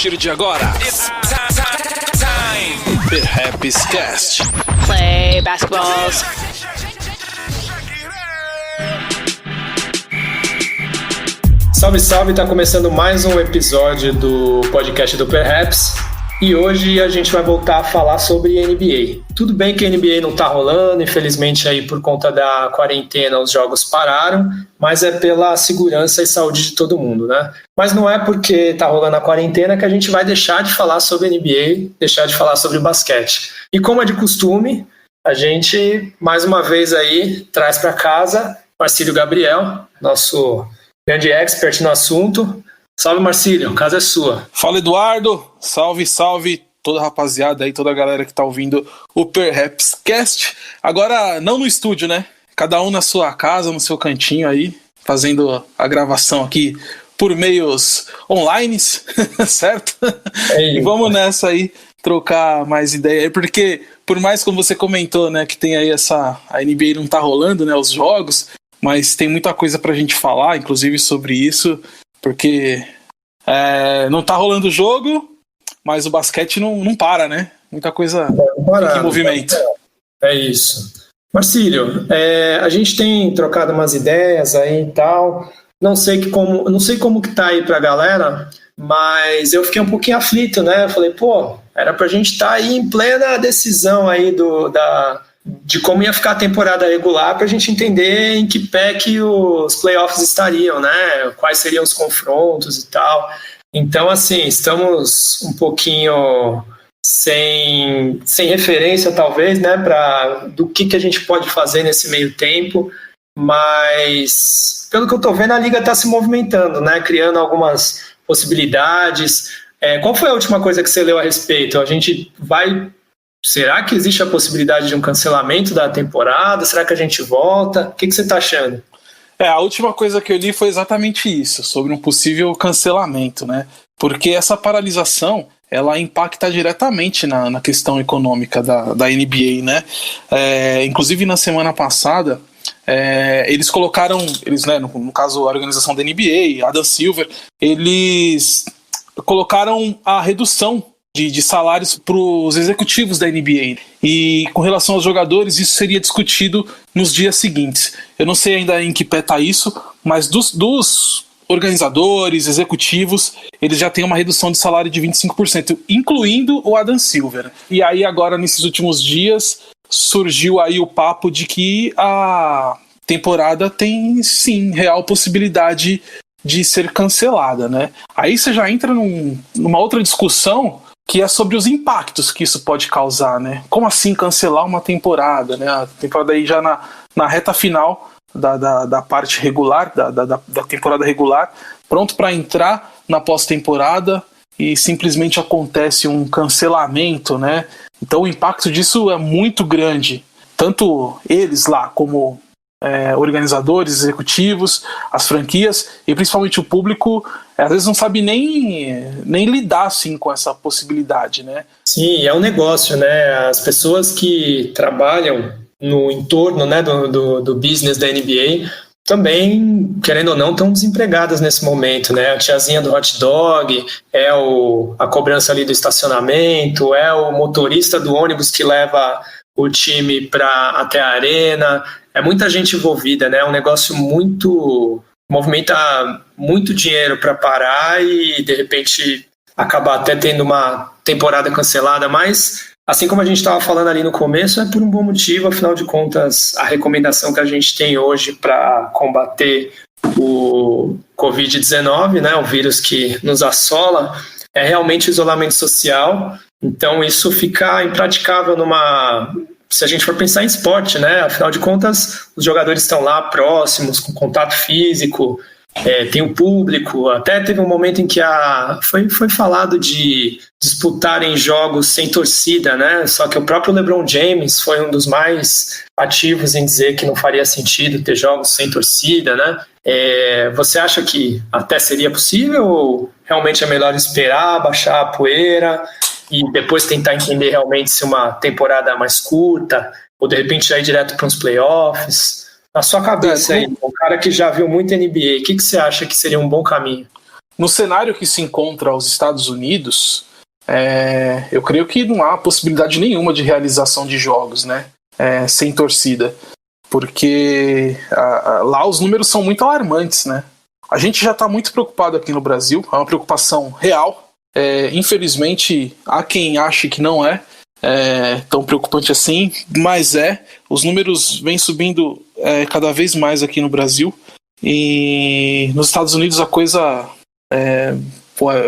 partir de agora, it's time. Perhaps Cast. Play basketballs. Salve, salve! Tá começando mais um episódio do podcast do Perhaps. E hoje a gente vai voltar a falar sobre NBA. Tudo bem que a NBA não tá rolando, infelizmente aí por conta da quarentena os jogos pararam, mas é pela segurança e saúde de todo mundo, né? Mas não é porque tá rolando a quarentena que a gente vai deixar de falar sobre NBA, deixar de falar sobre basquete. E como é de costume, a gente mais uma vez aí traz para casa Marcílio Gabriel, nosso grande expert no assunto. Salve, Marcílio, a casa é sua. Fala, Eduardo. Salve, salve toda a rapaziada aí, toda a galera que tá ouvindo o Perhaps Cast. Agora, não no estúdio, né? Cada um na sua casa, no seu cantinho aí, fazendo a gravação aqui por meios online, certo? E vamos nessa aí, trocar mais ideia aí, porque por mais como você comentou, né, que tem aí a NBA não tá rolando, né, os jogos, mas tem muita coisa pra gente falar, inclusive sobre isso, porque não tá rolando o jogo, mas o basquete não para, né? Muita coisa em movimento. É isso. Marcílio, a gente tem trocado umas ideias aí e tal. Não sei como que tá aí pra galera, mas eu fiquei um pouquinho aflito, né? Eu falei, era pra gente estar aí em plena decisão aí de como ia ficar a temporada regular, para a gente entender em que pé que os playoffs estariam, né? Quais seriam os confrontos e tal. Então, assim, estamos um pouquinho sem referência, talvez, né? Do que a gente pode fazer nesse meio tempo. Mas, pelo que eu estou vendo, a Liga está se movimentando, né? Criando algumas possibilidades. Qual foi a última coisa que você leu a respeito? Será que existe a possibilidade de um cancelamento da temporada? Será que a gente volta? O que você está achando? A última coisa que eu li foi exatamente isso, sobre um possível cancelamento, né? Porque essa paralisação, ela impacta diretamente na questão econômica da NBA, né? Inclusive, na semana passada, eles colocaram, né, no caso, a organização da NBA, Adam Silver, eles colocaram a redução de salários para os executivos da NBA. E com relação aos jogadores, isso seria discutido nos dias seguintes. Eu não sei ainda em que pé está isso, mas dos organizadores, executivos, eles já têm uma redução de salário de 25%, incluindo o Adam Silver. E aí agora, nesses últimos dias, surgiu aí o papo de que a temporada tem, sim, real possibilidade de ser cancelada, né? Aí você já entra numa outra discussão que é sobre os impactos que isso pode causar, né? Como assim cancelar uma temporada, né? A temporada aí já na reta final da parte regular, da temporada regular, pronto para entrar na pós-temporada e simplesmente acontece um cancelamento, né? Então o impacto disso é muito grande. Tanto eles lá como organizadores, executivos, as franquias e principalmente o público, às vezes não sabe nem lidar assim, com essa possibilidade, né? Sim, é um negócio, né? As pessoas que trabalham no entorno, né, do business da NBA também, querendo ou não, estão desempregadas nesse momento, né? A tiazinha do hot dog, a cobrança ali do estacionamento, o motorista do ônibus que leva o time até a arena. É muita gente envolvida, né? É um negócio movimenta muito dinheiro para parar e, de repente, acabar até tendo uma temporada cancelada. Mas, assim como a gente estava falando ali no começo, é por um bom motivo. Afinal de contas, a recomendação que a gente tem hoje para combater o Covid-19, né? O vírus que nos assola, é realmente o isolamento social. Então, isso fica impraticável se a gente for pensar em esporte, né? Afinal de contas, os jogadores estão lá próximos, com contato físico, tem o público. Até teve um momento em que foi falado de disputarem jogos sem torcida, né? Só que o próprio LeBron James foi um dos mais ativos em dizer que não faria sentido ter jogos sem torcida, né? Você acha que até seria possível ou realmente é melhor esperar, baixar a poeira e depois tentar entender realmente se uma temporada mais curta ou de repente já ir direto para uns playoffs? Na sua cabeça aí, um cara que já viu muito NBA, o que você acha que seria um bom caminho? no cenário que se encontra os Estados Unidos, eu creio que não há possibilidade nenhuma de realização de jogos, né, sem torcida, porque lá os números são muito alarmantes, né? A gente já está muito preocupado aqui no Brasil, é uma preocupação real. Infelizmente, há quem ache que não é tão preocupante assim, mas os números vêm subindo cada vez mais aqui no Brasil, e nos Estados Unidos a coisa é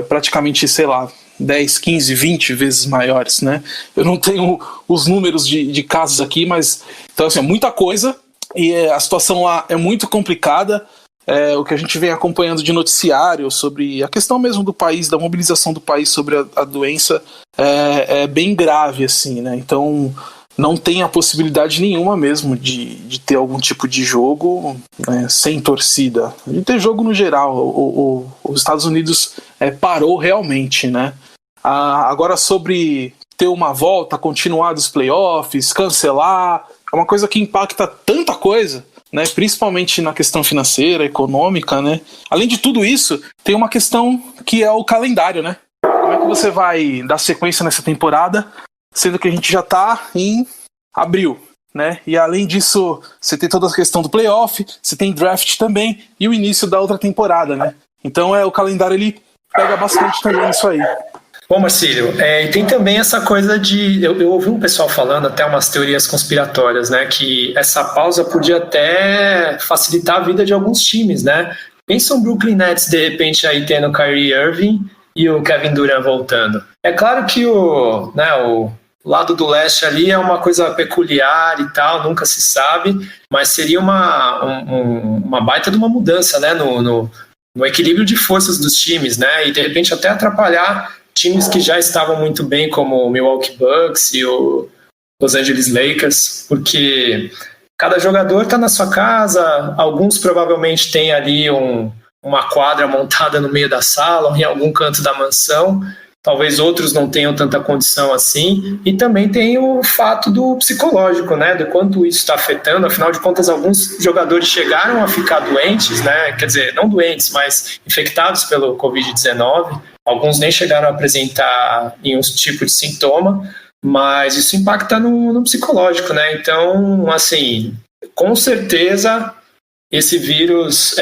praticamente, sei lá, 10, 15, 20 vezes maiores, né? Eu não tenho os números de casos aqui, mas então, assim, é muita coisa, e a situação lá é muito complicada. O que a gente vem acompanhando de noticiário sobre a questão mesmo do país, da mobilização do país sobre a doença, é bem grave, assim, né? Então não tem a possibilidade nenhuma mesmo de ter algum tipo de jogo sem torcida, de ter jogo no geral. Os Estados Unidos parou realmente, né? Agora, sobre ter uma volta, continuar dos playoffs, cancelar, é uma coisa que impacta tanta coisa, né, principalmente na questão financeira, econômica, né? Além de tudo isso, tem uma questão que é o calendário, né? Como é que você vai dar sequência nessa temporada, sendo que a gente já está em abril, né? E além disso, você tem toda a questão do playoff, você tem draft também, e o início da outra temporada, né? Então o calendário ele pega bastante também nisso aí. Bom, Marcílio, e tem também essa coisa de... Eu ouvi um pessoal falando até umas teorias conspiratórias, né? Que essa pausa podia até facilitar a vida de alguns times, né? Pensa o Brooklyn Nets, de repente, aí tendo o Kyrie Irving e o Kevin Durant voltando. É claro que o lado do leste ali é uma coisa peculiar e tal, nunca se sabe, mas seria uma baita de uma mudança, né? No equilíbrio de forças dos times, né? E, de repente, até atrapalhar times que já estavam muito bem, como o Milwaukee Bucks e o Los Angeles Lakers, porque cada jogador está na sua casa, alguns provavelmente têm ali uma quadra montada no meio da sala ou em algum canto da mansão, talvez outros não tenham tanta condição assim, e também tem o fato do psicológico, né, do quanto isso está afetando. Afinal de contas, alguns jogadores chegaram a ficar doentes, né, quer dizer, não doentes, mas infectados pelo Covid-19, alguns nem chegaram a apresentar nenhum tipo de sintoma, mas isso impacta no psicológico, né? Então, assim, com certeza esse vírus,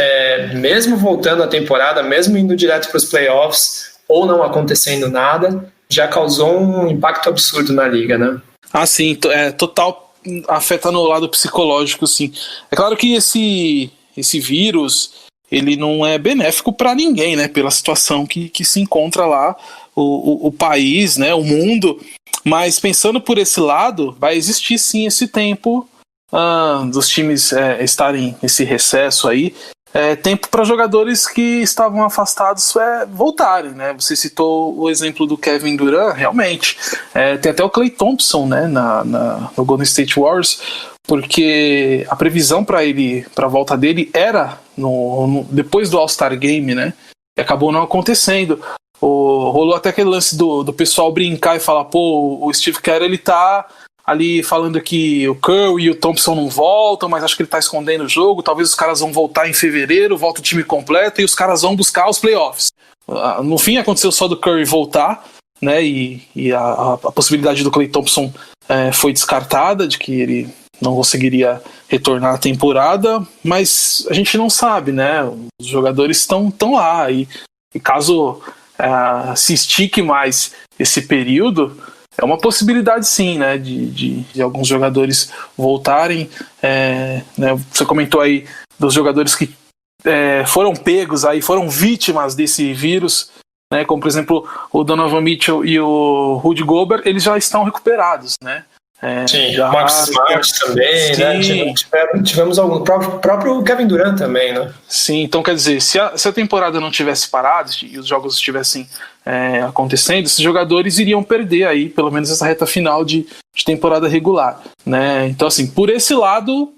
mesmo voltando à temporada, mesmo indo direto para os playoffs, ou não acontecendo nada, já causou um impacto absurdo na liga, né? Ah, sim, total afeta no lado psicológico, sim. É claro que esse vírus, ele não é benéfico para ninguém, né? Pela situação que se encontra lá, o país, né? O mundo. Mas pensando por esse lado, vai existir sim esse tempo dos times estarem nesse recesso aí. Tempo para jogadores que estavam afastados voltarem, né? Você citou o exemplo do Kevin Durant, realmente. Tem até o Klay Thompson, né? No Golden State Warriors, porque a previsão para a volta dele era depois do All-Star Game, né? E acabou não acontecendo. Rolou até aquele lance do pessoal brincar e falar, pô, o Steve Kerr, ele tá ali falando que o Curry e o Thompson não voltam, mas acho que ele tá escondendo o jogo, talvez os caras vão voltar em fevereiro, volta o time completo e os caras vão buscar os playoffs. No fim aconteceu só do Curry voltar, né, e a possibilidade do Klay Thompson foi descartada, de que ele não conseguiria retornar à temporada, mas a gente não sabe, né, os jogadores estão lá, e caso se estique mais esse período, é uma possibilidade sim, né, de alguns jogadores voltarem, né, você comentou aí dos jogadores que foram pegos aí, foram vítimas desse vírus, né, como por exemplo o Donovan Mitchell e o Rudy Gobert, eles já estão recuperados, né. Sim, o Marcus Smart também, né? Tivemos algum, próprio Kevin Durant também, né? Sim, então quer dizer, se a temporada não tivesse parado e os jogos estivessem acontecendo, esses jogadores iriam perder aí, pelo menos essa reta final de temporada regular, né? Então, assim, por esse lado,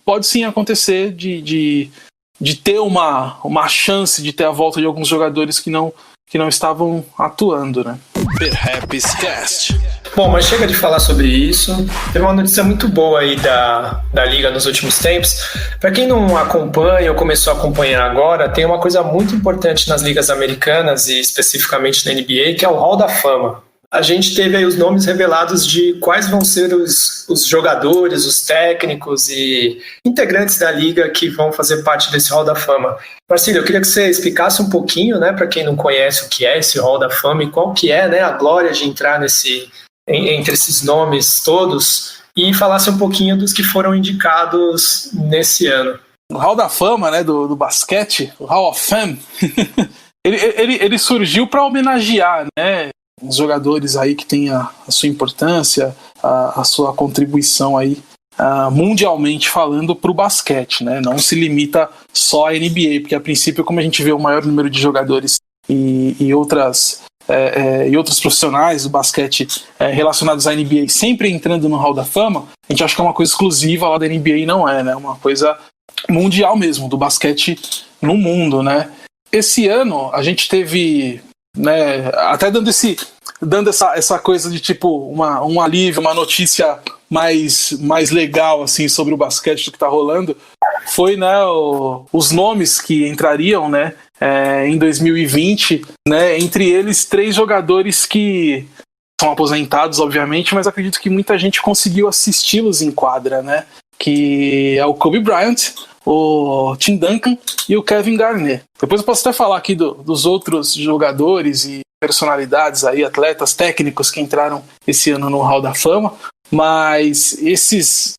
pode sim acontecer de ter uma chance de ter a volta de alguns jogadores que não estavam atuando, né? Perhaps Cast. Bom, mas chega de falar sobre isso. Teve uma notícia muito boa aí da Liga nos últimos tempos. Para quem não acompanha ou começou a acompanhar agora, tem uma coisa muito importante nas ligas americanas e especificamente na NBA, que é o Hall da Fama. A gente teve aí os nomes revelados de quais vão ser os jogadores, os técnicos e integrantes da liga que vão fazer parte desse Hall da Fama. Marcílio, eu queria que você explicasse um pouquinho, né, para quem não conhece o que é esse Hall da Fama e qual que é, né, a glória de entrar entre esses nomes todos e falasse um pouquinho dos que foram indicados nesse ano. O Hall da Fama, né, do basquete, o Hall of Fame, ele surgiu para homenagear, né, os jogadores aí que têm a sua importância, a sua contribuição aí, mundialmente falando, para o basquete, né? Não se limita só à NBA, porque a princípio, como a gente vê o maior número de jogadores e outros profissionais do basquete relacionados à NBA sempre entrando no Hall da Fama, a gente acha que é uma coisa exclusiva lá da NBA e não é, né? Uma coisa mundial mesmo, do basquete no mundo, né? Esse ano a gente teve, né, até dando essa coisa de tipo um alívio, uma notícia mais legal assim sobre o basquete do que tá rolando, foi, né, os nomes que entrariam, né, em 2020, né, entre eles 3 jogadores que são aposentados, obviamente, mas acredito que muita gente conseguiu assisti-los em quadra, né, que é o Kobe Bryant, o Tim Duncan e o Kevin Garnett. Depois eu posso até falar aqui dos outros jogadores e personalidades aí, atletas, técnicos que entraram esse ano no Hall da Fama, mas esses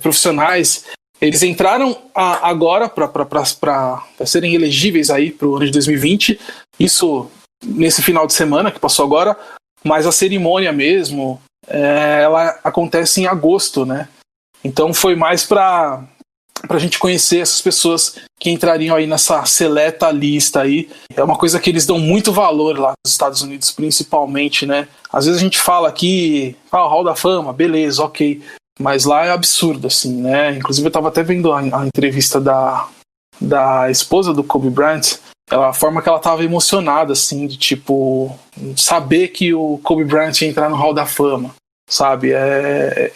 profissionais, eles entraram agora para serem elegíveis aí para o ano de 2020, isso nesse final de semana que passou agora, mas a cerimônia mesmo, ela acontece em agosto, né? Então foi mais para a gente conhecer essas pessoas que entrariam aí nessa seleta lista aí. É uma coisa que eles dão muito valor lá nos Estados Unidos, principalmente, né? Às vezes a gente fala aqui, o Hall da Fama, beleza, ok, mas lá é absurdo, assim, né? Inclusive eu estava até vendo a entrevista da esposa do Kobe Bryant, a forma que ela estava emocionada, assim, de tipo, saber que o Kobe Bryant ia entrar no Hall da Fama. Sabe,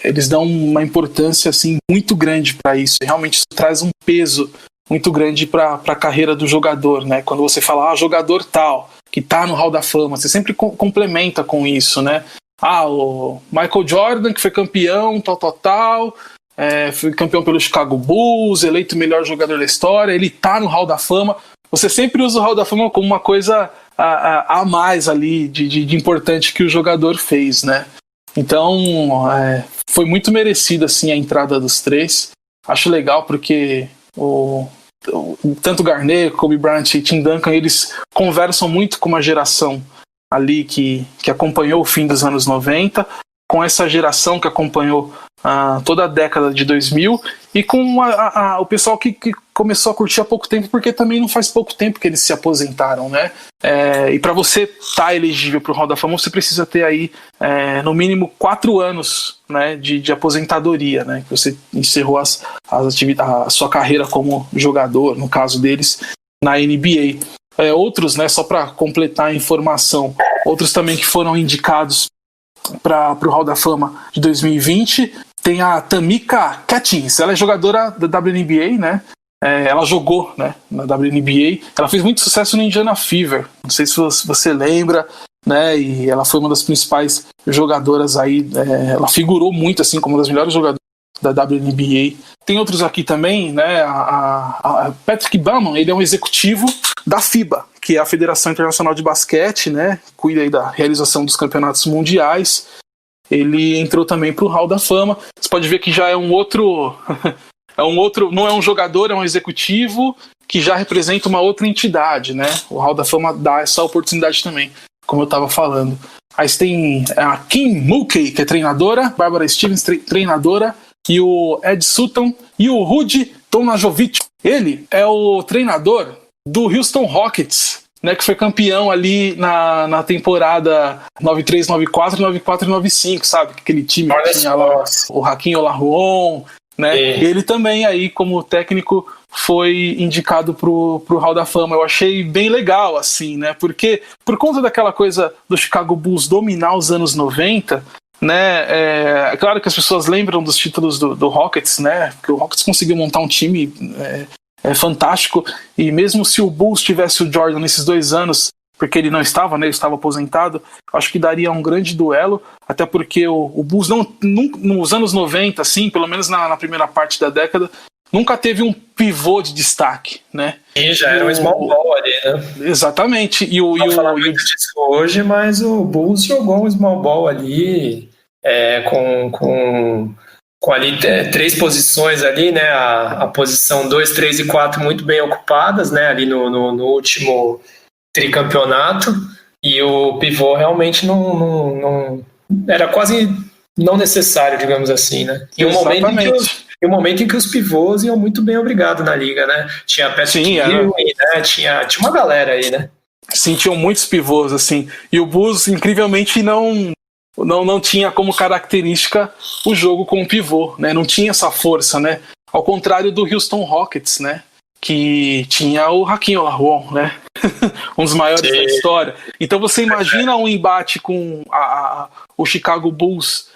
eles dão uma importância assim muito grande para isso. Realmente isso traz um peso muito grande para a carreira do jogador, né? Quando você fala, jogador tal que tá no Hall da Fama, você sempre complementa com isso, né? O Michael Jordan, que foi campeão, tal, foi campeão pelo Chicago Bulls, eleito o melhor jogador da história, ele tá no Hall da Fama. Você sempre usa o Hall da Fama como uma coisa a mais ali de importante que o jogador fez, né? Então, foi muito merecido assim, a entrada dos 3. Acho legal porque tanto Garnett, Kobe Bryant e Tim Duncan, eles conversam muito com uma geração ali que acompanhou o fim dos anos 90, com essa geração que acompanhou toda a década de 2000 e com o pessoal que começou a curtir há pouco tempo, porque também não faz pouco tempo que eles se aposentaram, né? E para você estar elegível para o Hall da Fama, você precisa ter aí no mínimo 4 anos, né, de aposentadoria, né? Que você encerrou a sua carreira como jogador, no caso deles, na NBA. Outros, né, só para completar a informação, outros também que foram indicados para o Hall da Fama de 2020, tem a Tamika Catchings. Ela é jogadora da WNBA, né? Ela jogou, né, na WNBA. Ela fez muito sucesso no Indiana Fever. Não sei se você lembra, né? E ela foi uma das principais jogadoras aí. Ela figurou muito assim como uma das melhores jogadoras da WNBA. Tem outros aqui também, né? A Patrick Baumann, ele é um executivo da FIBA, que é a Federação Internacional de Basquete, né? Cuida aí da realização dos campeonatos mundiais. Ele entrou também para o Hall da Fama. Você pode ver que já é um outro não é um jogador, é um executivo que já representa uma outra entidade, né? O Hall da Fama dá essa oportunidade também, como eu estava falando. Aí tem a Kim Mulkey, que é treinadora, Barbara Stevens, treinadora, e o Ed Sutton e o Rudy Tomajovic. Ele é o treinador do Houston Rockets, né, que foi campeão ali na temporada 93, 94, 94 e 95, sabe? Aquele time que tinha lá o Hakeem Olajuwon, né? Ele também aí como técnico foi indicado pro Hall da Fama. Eu achei bem legal, assim, né? Porque por conta daquela coisa do Chicago Bulls dominar os anos 90, né? É claro que as pessoas lembram dos títulos do Rockets, né? Porque o Rockets conseguiu montar um time fantástico, e mesmo se o Bulls tivesse o Jordan nesses 2 anos, porque ele não estava, né? Ele estava aposentado, acho que daria um grande duelo, até porque o Bulls nos anos 90, assim, pelo menos na primeira parte da década, nunca teve um pivô de destaque, né? E já era um small ball ali, né? Exatamente. Não falar muito disso hoje, mas o Bulls jogou um small ball ali, com ali 3 posições ali, né? A posição 2, 3 e 4 muito bem ocupadas, né? Ali no último tricampeonato, e o pivô realmente não era quase não necessário, digamos assim, né? E o momento em que os pivôs iam muito bem obrigado na liga, né? Tinha Patrick Ewing, né? Tinha uma galera aí, né? Sim, tinham muitos pivôs, assim. E o Bulls, incrivelmente, não tinha como característica o jogo com o pivô, né? Não tinha essa força, né? Ao contrário do Houston Rockets, né? Que tinha o Hakeem Olajuwon, né? Um dos maiores da história. Então você imagina um embate com o Chicago Bulls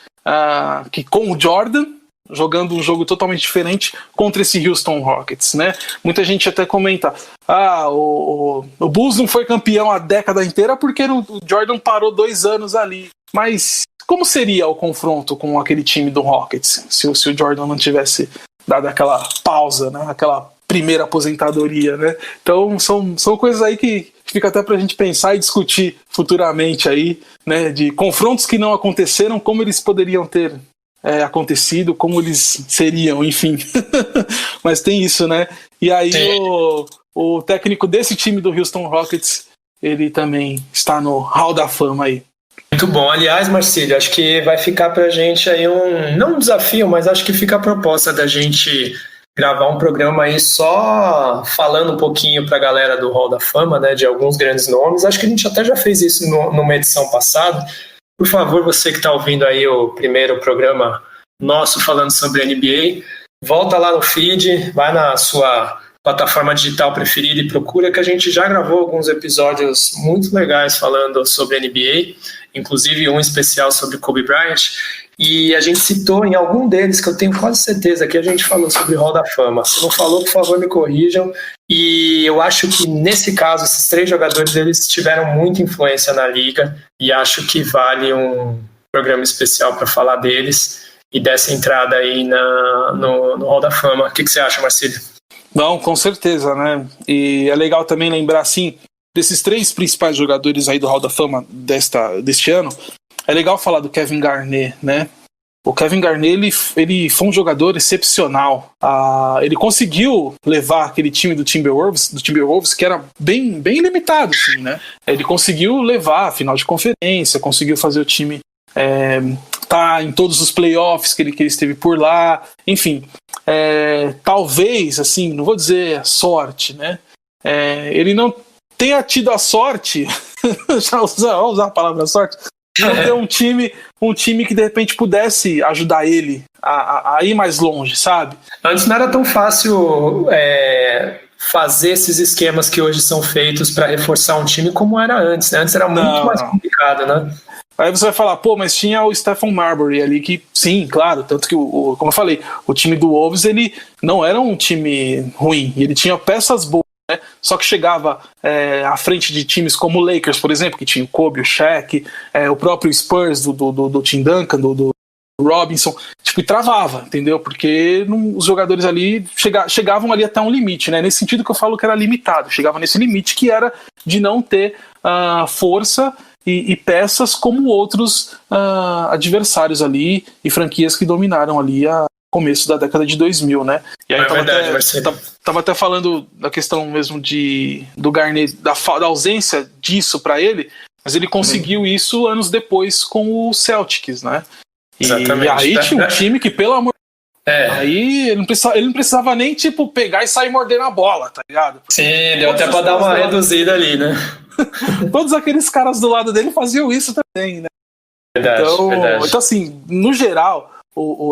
que com o Jordan, jogando um jogo totalmente diferente contra esse Houston Rockets, né? Muita gente até comenta, o Bulls não foi campeão a década inteira porque o Jordan parou 2 anos ali. Mas como seria o confronto com aquele time do Rockets se o Jordan não tivesse dado aquela pausa, né? Aquela primeira aposentadoria, né? Então são coisas aí que fica até pra gente pensar e discutir futuramente aí, né? De confrontos que não aconteceram, como eles poderiam ter acontecido, como eles seriam, enfim. Mas tem isso, né? E aí o técnico desse time do Houston Rockets, ele também está no Hall da Fama aí. Muito bom. Aliás, Marcílio, acho que vai ficar pra gente aí não um desafio, mas acho que fica a proposta da gente gravar um programa aí só falando um pouquinho pra galera do Hall da Fama, né, de alguns grandes nomes. Acho que a gente até já fez isso numa edição passada. Por favor, você que está ouvindo aí o primeiro programa nosso falando sobre NBA, volta lá no feed, vai na sua plataforma digital preferida e procura, que a gente já gravou alguns episódios muito legais falando sobre NBA, inclusive um especial sobre Kobe Bryant, e a gente citou em algum deles, que eu tenho quase certeza que a gente falou sobre Hall da Fama. Se não falou, por favor, me corrijam. E eu acho que nesse caso, esses 3 jogadores, eles tiveram muita influência na liga, e acho que vale um programa especial para falar deles e dessa entrada aí no Hall da Fama. O que você acha, Marcílio? Não, com certeza, né? E é legal também lembrar, assim, desses 3 principais jogadores aí do Hall da Fama deste ano. É legal falar do Kevin Garnett, né? O Kevin Garnett, ele foi um jogador excepcional. Ele conseguiu levar aquele time do Timberwolves, que era bem, bem limitado, assim, né? Ele conseguiu levar a final de conferência, conseguiu fazer o time tá em todos os playoffs que ele esteve por lá. Enfim, talvez, assim, não vou dizer sorte, né? Ele não tenha tido a sorte, vamos usar a palavra sorte, não ter um time que de repente pudesse ajudar ele a ir mais longe, sabe? Antes não era tão fácil fazer esses esquemas que hoje são feitos para reforçar um time como era antes, né? Antes era muito mais complicado, né? Aí você vai falar, mas tinha o Stephen Marbury ali que, sim, claro, tanto que, como eu falei, o time do Wolves, ele não era um time ruim, ele tinha peças boas, né? Só que chegava à frente de times como o Lakers, por exemplo, que tinha o Kobe, o Shaq, o próprio Spurs do Tim Duncan, do Robinson, e travava, entendeu? Porque os jogadores ali chegavam ali até um limite, né? Nesse sentido que eu falo que era limitado, chegava nesse limite que era de não ter força e peças como outros adversários ali e franquias que dominaram ali a começo da década de 2000, né? E aí tava até falando da questão mesmo do Garnett, da ausência disso para ele, mas ele conseguiu isso anos depois com o Celtics, né? E aí tinha um time que, pelo amor aí ele não precisava nem pegar e sair mordendo a bola, tá ligado? Sim, deu até pra dar uma reduzida ali, né? Todos aqueles caras do lado dele faziam isso também, né? Verdade. Então, assim, no geral,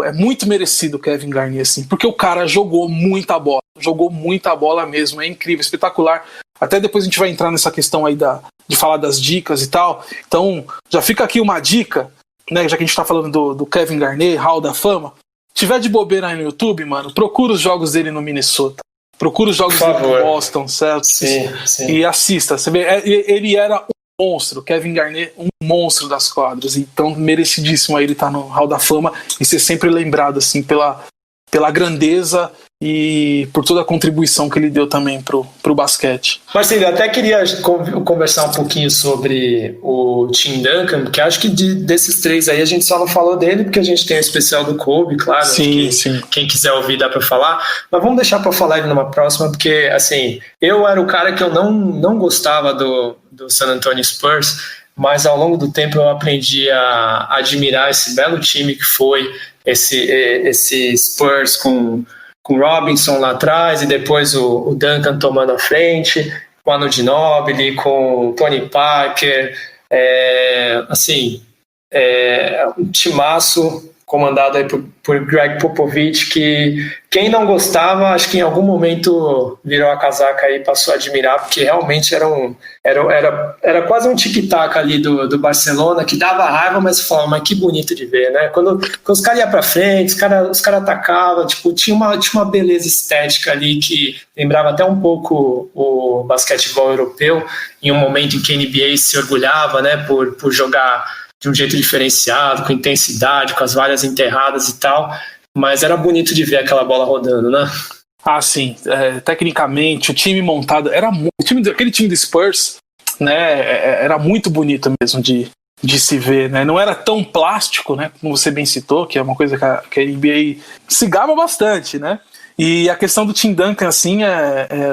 é muito merecido o Kevin Garnett, assim, porque o cara jogou muita bola mesmo, é incrível, espetacular. Até depois a gente vai entrar nessa questão aí de falar das dicas e tal. Então, já fica aqui uma dica, né, já que a gente tá falando do Kevin Garnett, Hall da Fama. Se tiver de bobeira aí no YouTube, mano, procura os jogos dele no Minnesota. Procura os jogos dele no Boston Celtics e assista. Você vê, ele era um monstro, Kevin Garnett, um monstro das quadras. Então, merecidíssimo aí ele estar no Hall da Fama e ser sempre lembrado, assim, pela grandeza e por toda a contribuição que ele deu também pro basquete. Marcelo, eu até queria conversar um pouquinho sobre o Tim Duncan, porque acho que desses três aí a gente só não falou dele porque a gente tem o especial do Kobe, claro. Sim. Quem quiser ouvir dá pra falar, mas vamos deixar pra falar ele numa próxima, porque assim, eu era o cara que eu não gostava do San Antonio Spurs, mas ao longo do tempo eu aprendi a admirar esse belo time que foi esse Spurs com Robinson lá atrás e depois o Duncan tomando a frente, com Manu Ginobili, com Tony Parker, um timaço comandado aí por Greg Popovich, que quem não gostava, acho que em algum momento virou a casaca aí e passou a admirar, porque realmente era quase um tic-tac ali do Barcelona, que dava raiva, mas falava, mas que bonito de ver, né? Quando os caras iam pra frente, os caras atacavam, tipo, tinha uma beleza estética ali que lembrava até um pouco o basquetebol europeu, em um momento em que a NBA se orgulhava, né, por jogar de um jeito diferenciado, com intensidade, com as valhas enterradas e tal, mas era bonito de ver aquela bola rodando, né? Ah, sim. Tecnicamente, o time montado aquele time do Spurs, né, era muito bonito mesmo de se ver, né? Não era tão plástico, né, como você bem citou, que é uma coisa que a NBA se gaba bastante, né? E a questão do Tim Duncan, assim,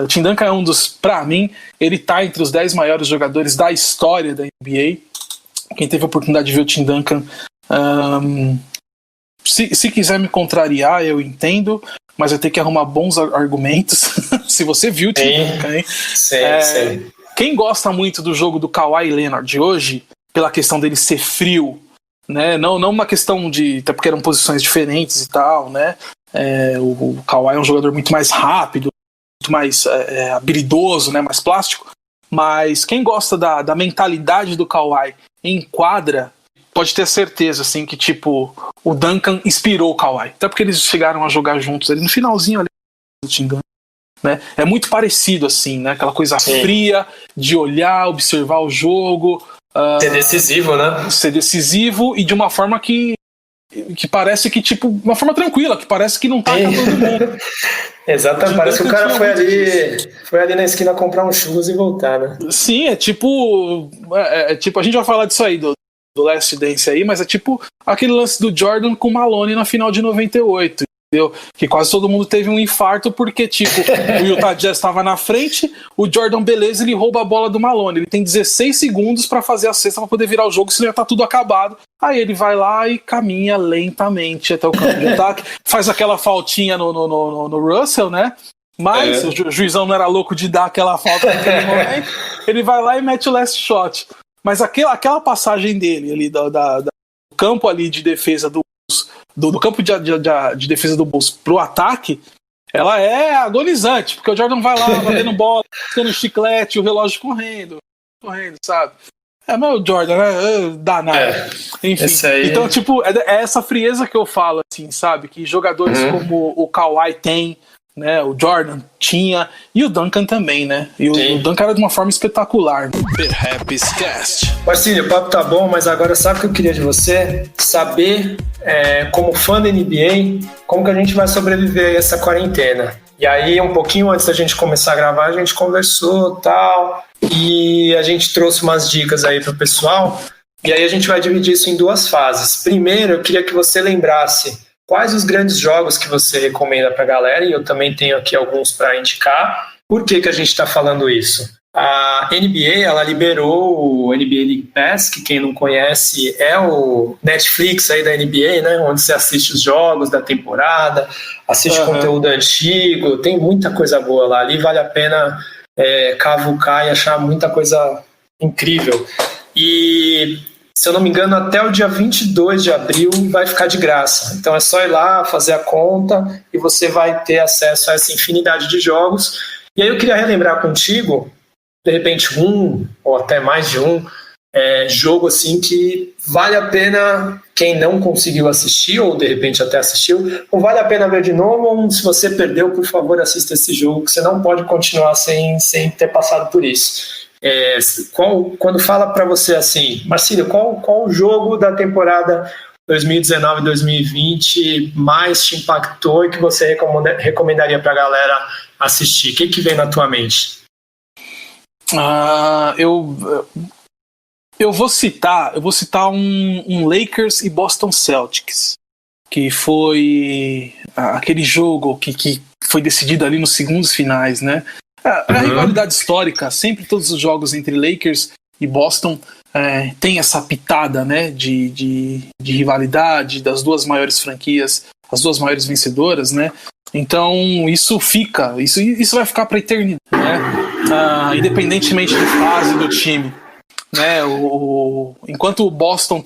o Tim Duncan é um dos, pra mim, ele tá entre os 10 maiores jogadores da história da NBA. Quem teve a oportunidade de ver o Tim Duncan, se quiser me contrariar, eu entendo, mas eu tenho que arrumar bons argumentos. Se você viu o Tim Duncan, hein? Sim. Quem gosta muito do jogo do Kawhi Leonard hoje, pela questão dele ser frio, né? Não uma questão de... Até porque eram posições diferentes e tal, né? O Kawhi é um jogador muito mais rápido, muito mais habilidoso, né? Mais plástico. Mas quem gosta da mentalidade do Kawhi em quadra, pode ter certeza, assim, que, tipo, o Duncan inspirou o Kawhi. Até porque eles chegaram a jogar juntos ali no finalzinho ali do Tim Duncan, né? É muito parecido, assim, né? Aquela coisa fria de olhar, observar o jogo. Ser decisivo, né? Ser decisivo e de uma forma que parece que, tipo, uma forma tranquila, que parece que não tá com todo mundo. Exatamente, parece que o cara foi ali na esquina comprar um churros e voltar, né? Sim, tipo, a gente vai falar disso aí, do Last Dance aí, mas é tipo aquele lance do Jordan com o Malone na final de 98, entendeu? Que quase todo mundo teve um infarto porque, tipo, o Utah Jazz estava na frente, o Jordan, beleza, ele rouba a bola do Malone, ele tem 16 segundos para fazer a cesta para poder virar o jogo, senão já tá tudo acabado. Aí ele vai lá e caminha lentamente até o campo de ataque, faz aquela faltinha no Russell, né? Mas o juizão não era louco de dar aquela falta naquele momento. Ele vai lá e mete o last shot. Mas aquela passagem dele ali do campo ali de defesa do campo de defesa do Bulls pro ataque, ela é agonizante, porque o Jordan vai lá batendo bola, ficando chiclete, o relógio correndo, sabe? Mas o Jordan, né? Danado. Enfim. Aí... Então, tipo, é essa frieza que eu falo, assim, sabe? Que jogadores como o Kawhi tem, né? O Jordan tinha, e o Duncan também, né? E o Duncan era de uma forma espetacular. Marcílio, o papo tá bom, mas agora sabe o que eu queria de você? Saber, como fã da NBA, como que a gente vai sobreviver a essa quarentena. E aí, um pouquinho antes da gente começar a gravar, a gente conversou, tal, e a gente trouxe umas dicas aí pro pessoal, e aí a gente vai dividir isso em duas fases. Primeiro, eu queria que você lembrasse quais os grandes jogos que você recomenda pra galera, e eu também tenho aqui alguns para indicar. Por que a gente está falando isso? A NBA, ela liberou o NBA League Pass, que quem não conhece é o Netflix aí da NBA, né? Onde você assiste os jogos da temporada, assiste conteúdo antigo, tem muita coisa boa lá. Ali vale a pena cavucar e achar muita coisa incrível. E se eu não me engano, até o dia 22 de abril vai ficar de graça. Então é só ir lá, fazer a conta e você vai ter acesso a essa infinidade de jogos. E aí eu queria relembrar contigo, de repente ou até mais de jogo assim que vale a pena, quem não conseguiu assistir ou de repente até assistiu, ou vale a pena ver de novo, ou se você perdeu, por favor, assista esse jogo, que você não pode continuar sem ter passado por isso. Quando fala para você assim, Marcílio, qual o jogo da temporada 2019-2020 mais te impactou e que você recomendaria para a galera assistir? O que vem na tua mente? Eu vou citar um Lakers e Boston Celtics, que foi aquele jogo que foi decidido ali nos segundos finais, né? A rivalidade histórica, sempre todos os jogos entre Lakers e Boston tem essa pitada, né, de rivalidade das duas maiores franquias, as duas maiores vencedoras, né? Então isso vai ficar para a eternidade, né? Independentemente da fase do time, né? Enquanto o Boston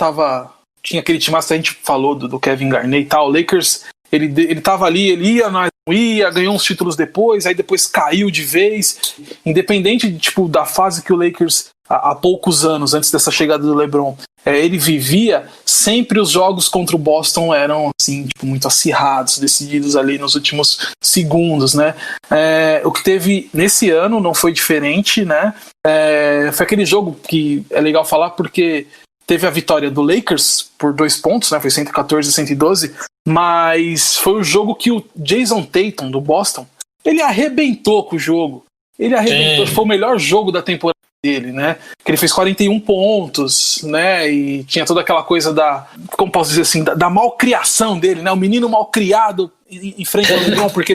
tinha aquele time que a gente falou do Kevin Garnett e tal, o Lakers ele tava ali, ele ia, ganhou uns títulos depois, aí depois caiu de vez, independente da fase que o Lakers há poucos anos antes dessa chegada do LeBron ele vivia, sempre os jogos contra o Boston eram assim, muito acirrados, decididos ali nos últimos segundos, né? O que teve nesse ano não foi diferente, né? Foi aquele jogo que é legal falar porque teve a vitória do Lakers por 2 pontos, né? Foi 114-112, mas foi o jogo que o Jason Tatum, do Boston, ele arrebentou com o jogo. Ele arrebentou, foi o melhor jogo da temporada dele, né? Que ele fez 41 pontos, né? E tinha toda aquela coisa como posso dizer assim, da malcriação dele, né? O menino malcriado em frente ao LeBron, porque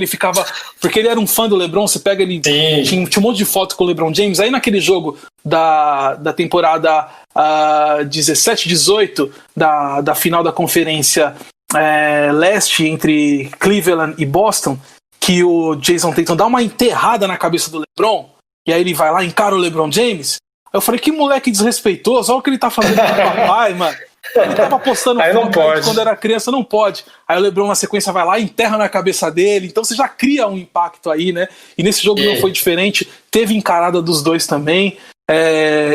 ele era um fã do LeBron. Você pega ele, tinha um monte de foto com o LeBron James. Aí naquele jogo da temporada 17-18 da final da conferência leste entre Cleveland e Boston, que o Jason Tatum dá uma enterrada na cabeça do LeBron, e aí ele vai lá e encara o LeBron James. Eu falei, que moleque desrespeitoso, olha o que ele tá fazendo com o papai, mano. Ele tava postando foto quando era criança, não pode. Aí o LeBron na sequência vai lá e enterra na cabeça dele, então você já cria um impacto aí, né? E nesse jogo não foi diferente, teve encarada dos dois também,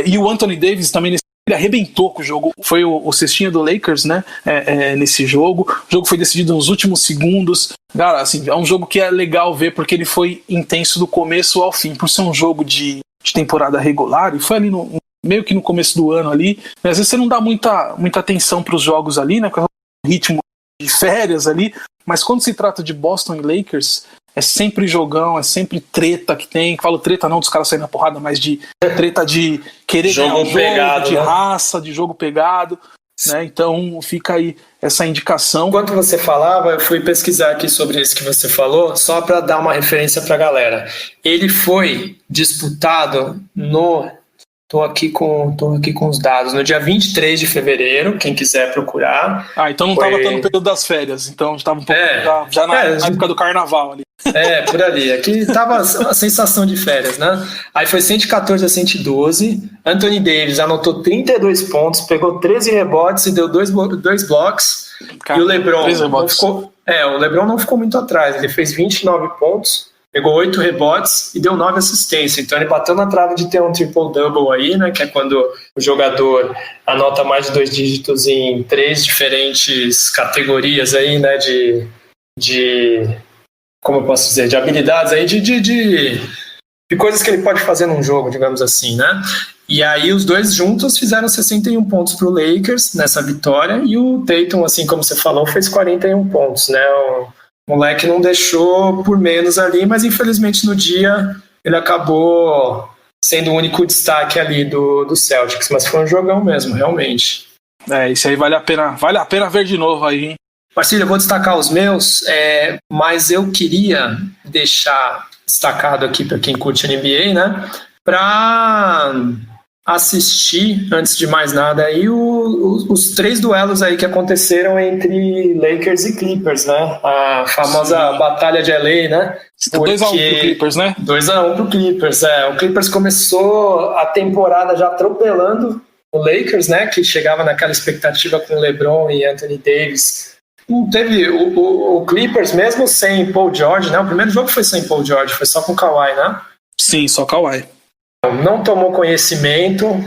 e o Anthony Davis também ele arrebentou com o jogo. Foi o cestinha do Lakers, né? Nesse jogo. O jogo foi decidido nos últimos segundos. Cara, assim, é um jogo que é legal ver porque ele foi intenso do começo ao fim. Por ser um jogo de temporada regular, e foi ali meio que no começo do ano ali. Às vezes você não dá muita atenção para os jogos ali, né? Com o ritmo de férias ali. Mas quando se trata de Boston e Lakers, é sempre jogão, é sempre treta que tem. Falo treta não dos caras saindo na porrada, mas de treta de querer jogo ganhar o jogo, pegado, de né? Raça, de jogo pegado, né? Então fica aí essa indicação. Enquanto você falava, eu fui pesquisar aqui sobre isso que você falou, só para dar uma referência para a galera. Ele foi disputado Tô aqui com os dados. No dia 23 de fevereiro, quem quiser procurar. Então não estava no período das férias, então estava um pouco já na época do carnaval ali. Por ali. Aqui estava a sensação de férias, né? Aí foi 114-112. Anthony Davis anotou 32 pontos, pegou 13 rebotes e deu dois blocos. E o LeBron não ficou muito atrás. Ele fez 29 pontos. Pegou 8 rebotes e deu 9 assistências. Então ele bateu na trave de ter um triple-double aí, né? Que é quando o jogador anota mais de 2 dígitos em 3 diferentes categorias aí, né? De como eu posso dizer? De habilidades aí, de coisas que ele pode fazer num jogo, digamos assim, né? E aí os dois juntos fizeram 61 pontos pro Lakers nessa vitória. E o Tatum, assim como você falou, fez 41 pontos, né? O moleque não deixou por menos ali, mas infelizmente no dia ele acabou sendo o único destaque ali do Celtics, mas foi um jogão mesmo, realmente. Isso aí vale a pena ver de novo aí, hein? Marcílio, eu vou destacar os meus, mas eu queria deixar destacado aqui para quem curte NBA, né, para assistir, antes de mais nada, aí os 3 duelos aí que aconteceram entre Lakers e Clippers, né? A famosa batalha de LA, né? 2-1 pro Clippers, né? 2-1 pro Clippers, O Clippers começou a temporada já atropelando Lakers, né, que chegava naquela expectativa com LeBron e Anthony Davis. Não teve o Clippers mesmo sem Paul George, né? O primeiro jogo foi sem Paul George, foi só com o Kawhi, né? Sim, só Kawhi. Não tomou conhecimento,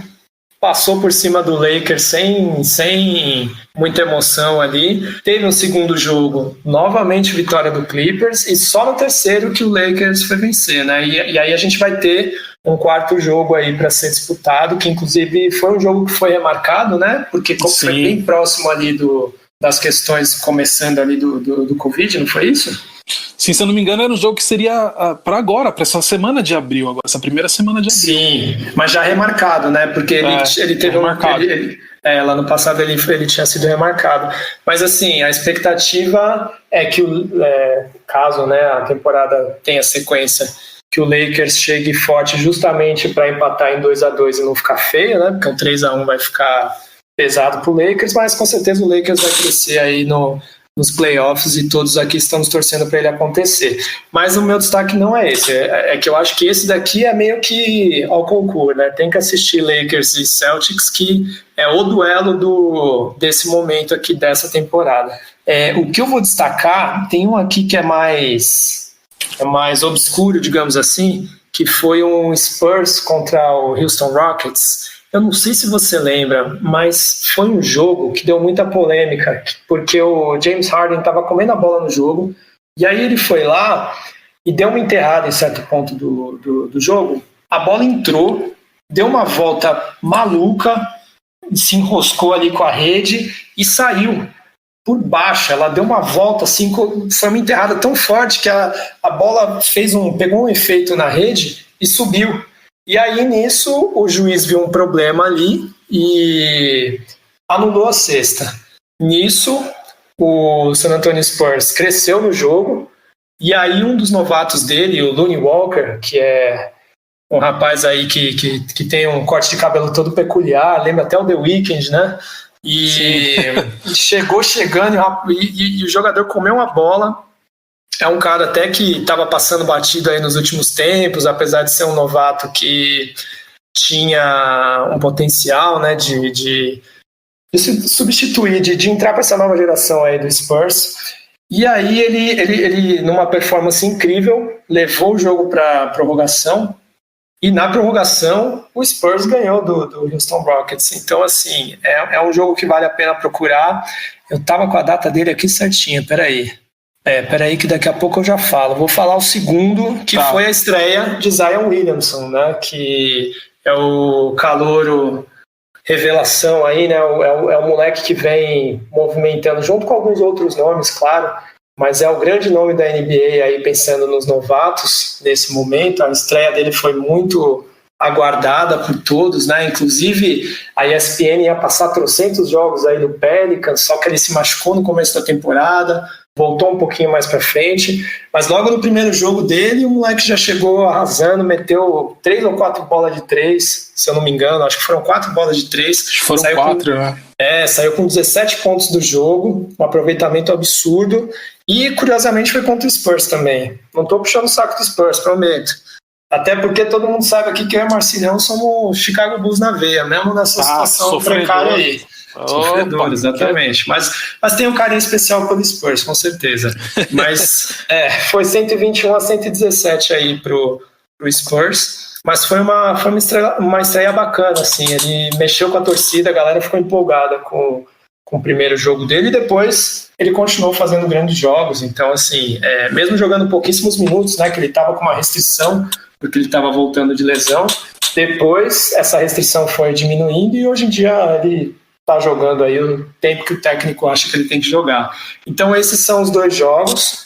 passou por cima do Lakers sem muita emoção ali. Teve um segundo jogo, novamente vitória do Clippers, e só no terceiro que o Lakers foi vencer, né? E aí a gente vai ter um quarto jogo aí para ser disputado, que inclusive foi um jogo que foi remarcado, né? Porque foi bem próximo ali das questões começando ali do Covid, não foi isso? Sim, se eu não me engano, era um jogo que seria para agora, para essa semana de abril, agora, essa primeira semana de abril. Sim, mas já remarcado, né? Porque ele teve lá no passado ele tinha sido remarcado. Mas assim, a expectativa é que caso, né, a temporada tenha sequência, que o Lakers chegue forte justamente para empatar em 2-2 e não ficar feio, né? Porque um 3-1 vai ficar pesado pro Lakers, mas com certeza o Lakers vai crescer aí nos playoffs e todos aqui estamos torcendo para ele acontecer. Mas o meu destaque não é esse, é que eu acho que esse daqui é meio que ao concurso, né? Tem que assistir Lakers e Celtics, que é o duelo desse momento aqui dessa temporada. O que eu vou destacar, tem um aqui que é mais obscuro, digamos assim, que foi um Spurs contra o Houston Rockets. Eu não sei se você lembra, mas foi um jogo que deu muita polêmica, porque o James Harden estava comendo a bola no jogo, e aí ele foi lá e deu uma enterrada em certo ponto do jogo. A bola entrou, deu uma volta maluca, se enroscou ali com a rede e saiu por baixo. Ela deu uma volta, assim, foi uma enterrada tão forte que a bola pegou um efeito na rede e subiu. E aí, nisso, o juiz viu um problema ali e anulou a cesta. Nisso, o San Antonio Spurs cresceu no jogo, e aí um dos novatos dele, o Lonnie Walker, que é um rapaz aí que tem um corte de cabelo todo peculiar, lembra até o The Weeknd, né? E chegando e o jogador comeu uma bola. É um cara até que estava passando batido aí nos últimos tempos, apesar de ser um novato que tinha um potencial, né, de se substituir, de entrar para essa nova geração aí do Spurs. E aí ele numa performance incrível, levou o jogo para prorrogação, e na prorrogação o Spurs ganhou do Houston Rockets. Então, assim, é um jogo que vale a pena procurar. Eu estava com a data dele aqui certinha, peraí que daqui a pouco eu já falo. Vou falar o segundo, que foi a estreia de Zion Williamson, né? Que é o calouro revelação aí, né? É o moleque que vem movimentando, junto com alguns outros nomes, claro, mas é o grande nome da NBA aí, pensando nos novatos nesse momento. A estreia dele foi muito aguardada por todos, né? Inclusive a ESPN ia passar 300 jogos aí do Pelicans, só que ele se machucou no começo da temporada, voltou um pouquinho mais para frente, mas logo no primeiro jogo dele, o moleque já chegou arrasando, meteu 3 ou 4 bolas de 3, se eu não me engano, acho que foram 4 bolas de 3. Acho que foram 4, né? Saiu com 17 pontos do jogo, um aproveitamento absurdo, e curiosamente foi contra o Spurs também. Não tô puxando o saco do Spurs, prometo. Até porque todo mundo sabe aqui que eu e o Marcilhão somos Chicago Bulls na veia, mesmo nessa situação precária aí. Sofredor, exatamente. Mas tem um carinho especial pelo Spurs, com certeza. Mas foi 121-117 aí pro Spurs. Mas foi uma estreia bacana, assim. Ele mexeu com a torcida, a galera ficou empolgada com o primeiro jogo dele, e depois ele continuou fazendo grandes jogos. Então, assim, mesmo jogando pouquíssimos minutos, né, que ele estava com uma restrição, porque ele estava voltando de lesão, depois essa restrição foi diminuindo e hoje em dia ele está jogando aí o tempo que o técnico acha que ele tem que jogar. Então esses são os 2 jogos.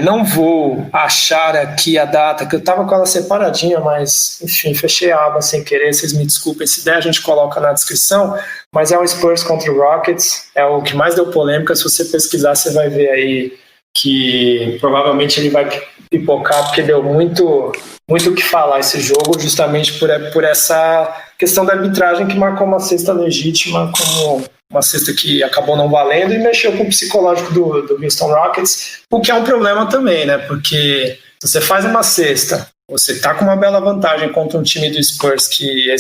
Não vou achar aqui a data, que eu estava com ela separadinha, mas enfim, fechei a aba sem querer, vocês me desculpem, se der a gente coloca na descrição, mas é o Spurs contra o Rockets, é o que mais deu polêmica. Se você pesquisar, você vai ver aí que provavelmente ele vai pipocar, porque deu muito o que falar esse jogo, justamente por essa questão da arbitragem, que marcou uma cesta legítima como uma cesta que acabou não valendo e mexeu com o psicológico do Houston Rockets, o que é um problema também, né? Porque você faz uma cesta você tá com uma bela vantagem contra um time do Spurs que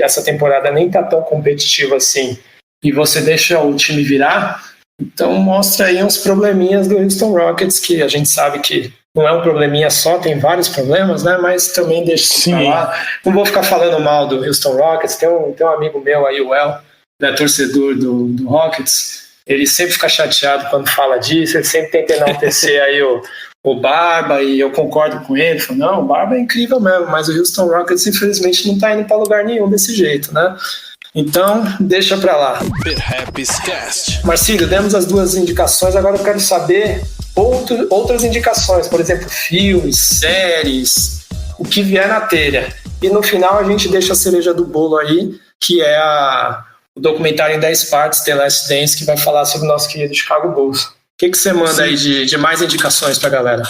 essa temporada nem tá tão competitiva assim, e você deixa o time virar, então mostra aí uns probleminhas do Houston Rockets, que a gente sabe que não é um probleminha só, tem vários problemas, né? Mas também deixa isso pra lá. Não vou ficar falando mal do Houston Rockets, tem um amigo meu aí, o El, né, torcedor do Rockets, ele sempre fica chateado quando fala disso, ele sempre tenta enaltecer aí o Barba, e eu concordo com ele, falo, não, o Barba é incrível mesmo, mas o Houston Rockets infelizmente não tá indo pra lugar nenhum desse jeito, né? Então, deixa pra lá. Marcílio, demos as 2 indicações, agora eu quero saber outras indicações, por exemplo, filmes, séries, o que vier na telha. E no final a gente deixa a cereja do bolo aí, que é o documentário em 10 partes, The Last Dance, que vai falar sobre o nosso querido Chicago Bulls. O que você manda aí de mais indicações pra galera?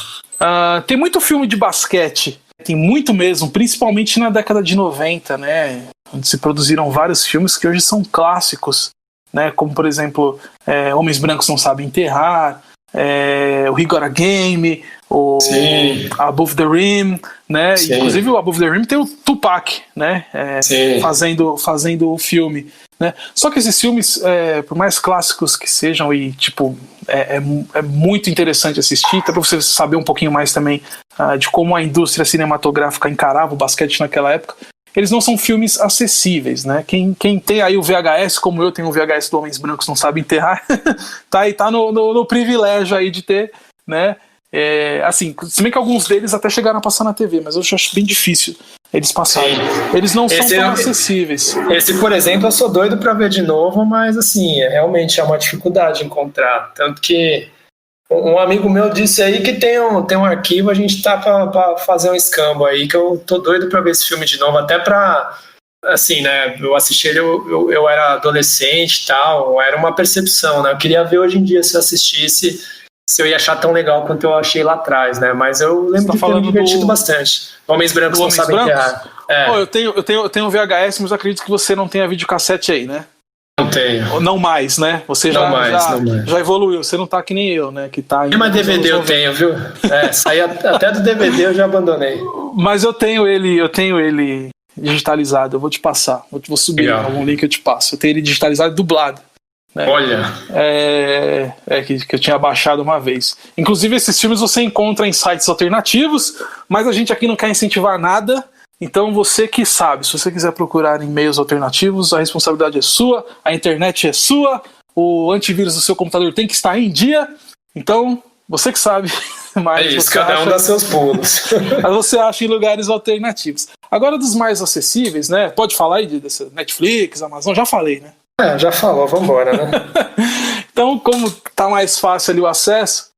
Tem muito filme de basquete, tem muito mesmo, principalmente na década de 90, né? Onde se produziram vários filmes que hoje são clássicos, né? Como, por exemplo, Homens Brancos Não Sabem Enterrar, o He Got a Game, o Above the Rim, né? Inclusive o Above the Rim tem o Tupac, né? Fazendo o filme, né? Só que esses filmes, por mais clássicos que sejam, e tipo, é muito interessante assistir, até para você saber um pouquinho mais também de como a indústria cinematográfica encarava o basquete naquela época. Eles não são filmes acessíveis, né? Quem tem aí o VHS, como eu tenho o VHS do Homens Brancos Não Sabem Enterrar, tá no privilégio aí de ter, né? Assim, se bem que alguns deles até chegaram a passar na TV, mas eu acho bem difícil eles passarem. Eles não são tão acessíveis. Esse, por exemplo, eu sou doido pra ver de novo, mas assim, realmente é uma dificuldade encontrar. Tanto que um amigo meu disse aí que tem um arquivo, a gente tá pra fazer um escambo aí, que eu tô doido pra ver esse filme de novo, até pra, assim, né, eu assisti ele, eu era adolescente e tal, era uma percepção, né, eu queria ver hoje em dia, se eu assistisse, se eu ia achar tão legal quanto eu achei lá atrás, né, mas eu lembro de ter me divertido bastante. Homens Brancos Não Sabem Enterrar. Eu tenho VHS, mas acredito que você não tenha videocassete aí, né? Não tenho. Não mais, né? Você já evoluiu, você não tá que nem eu, né? Que tá em DVD eu tenho, viu? Saí até do DVD eu já abandonei. Mas eu tenho ele digitalizado, eu vou te passar. Vou subir algum link, eu te passo. Eu tenho ele digitalizado e dublado. Né? Olha! Que eu tinha baixado uma vez. Inclusive, esses filmes você encontra em sites alternativos, mas a gente aqui não quer incentivar nada. Então você que sabe, se você quiser procurar em meios alternativos, a responsabilidade é sua, a internet é sua, o antivírus do seu computador tem que estar em dia, então você que sabe. Mas isso, cada um dá seus pulos. Mas você acha em lugares alternativos. Agora dos mais acessíveis, né? Pode falar aí dessa Netflix, Amazon, já falei, né? Já falou, vambora, né? Então, como tá mais fácil ali o acesso,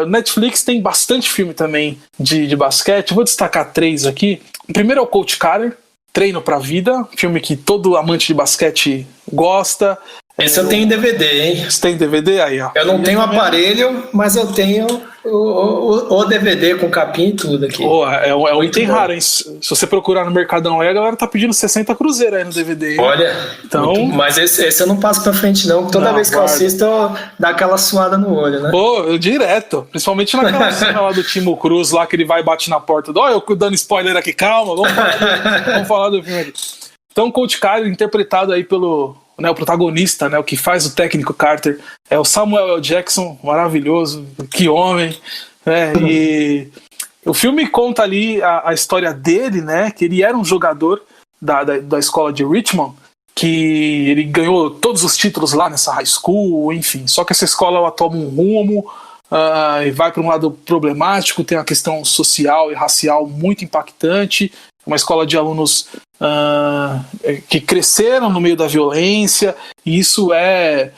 Netflix tem bastante filme também de basquete. Vou destacar 3 aqui. O primeiro é o Coach Carter, Treino pra Vida, filme que todo amante de basquete gosta. Esse eu tenho em DVD, hein? Você tem DVD aí, ó? Eu não tenho aparelho, mas eu tenho o DVD com capinha e tudo aqui. É um item raro, hein? Se você procurar no Mercadão aí, a galera tá pedindo 60 cruzeiros aí no DVD. Hein? Olha, então... mas esse eu não passo pra frente não, toda vez que eu assisto dá aquela suada no olho, né? Direto, principalmente naquela cena lá do Timo Cruz, lá que ele vai e bate na porta eu dando spoiler aqui, calma, vamos falar do filme aqui. Então, Coach Carter, interpretado aí pelo... o protagonista, né, o que faz o técnico Carter, é o Samuel L. Jackson, maravilhoso, que homem, né, e o filme conta ali a história dele, né, que ele era um jogador da escola de Richmond, que ele ganhou todos os títulos lá nessa high school, enfim, só que essa escola ela toma um rumo e vai para um lado problemático, tem uma questão social e racial muito impactante, uma escola de alunos que cresceram no meio da violência, e isso é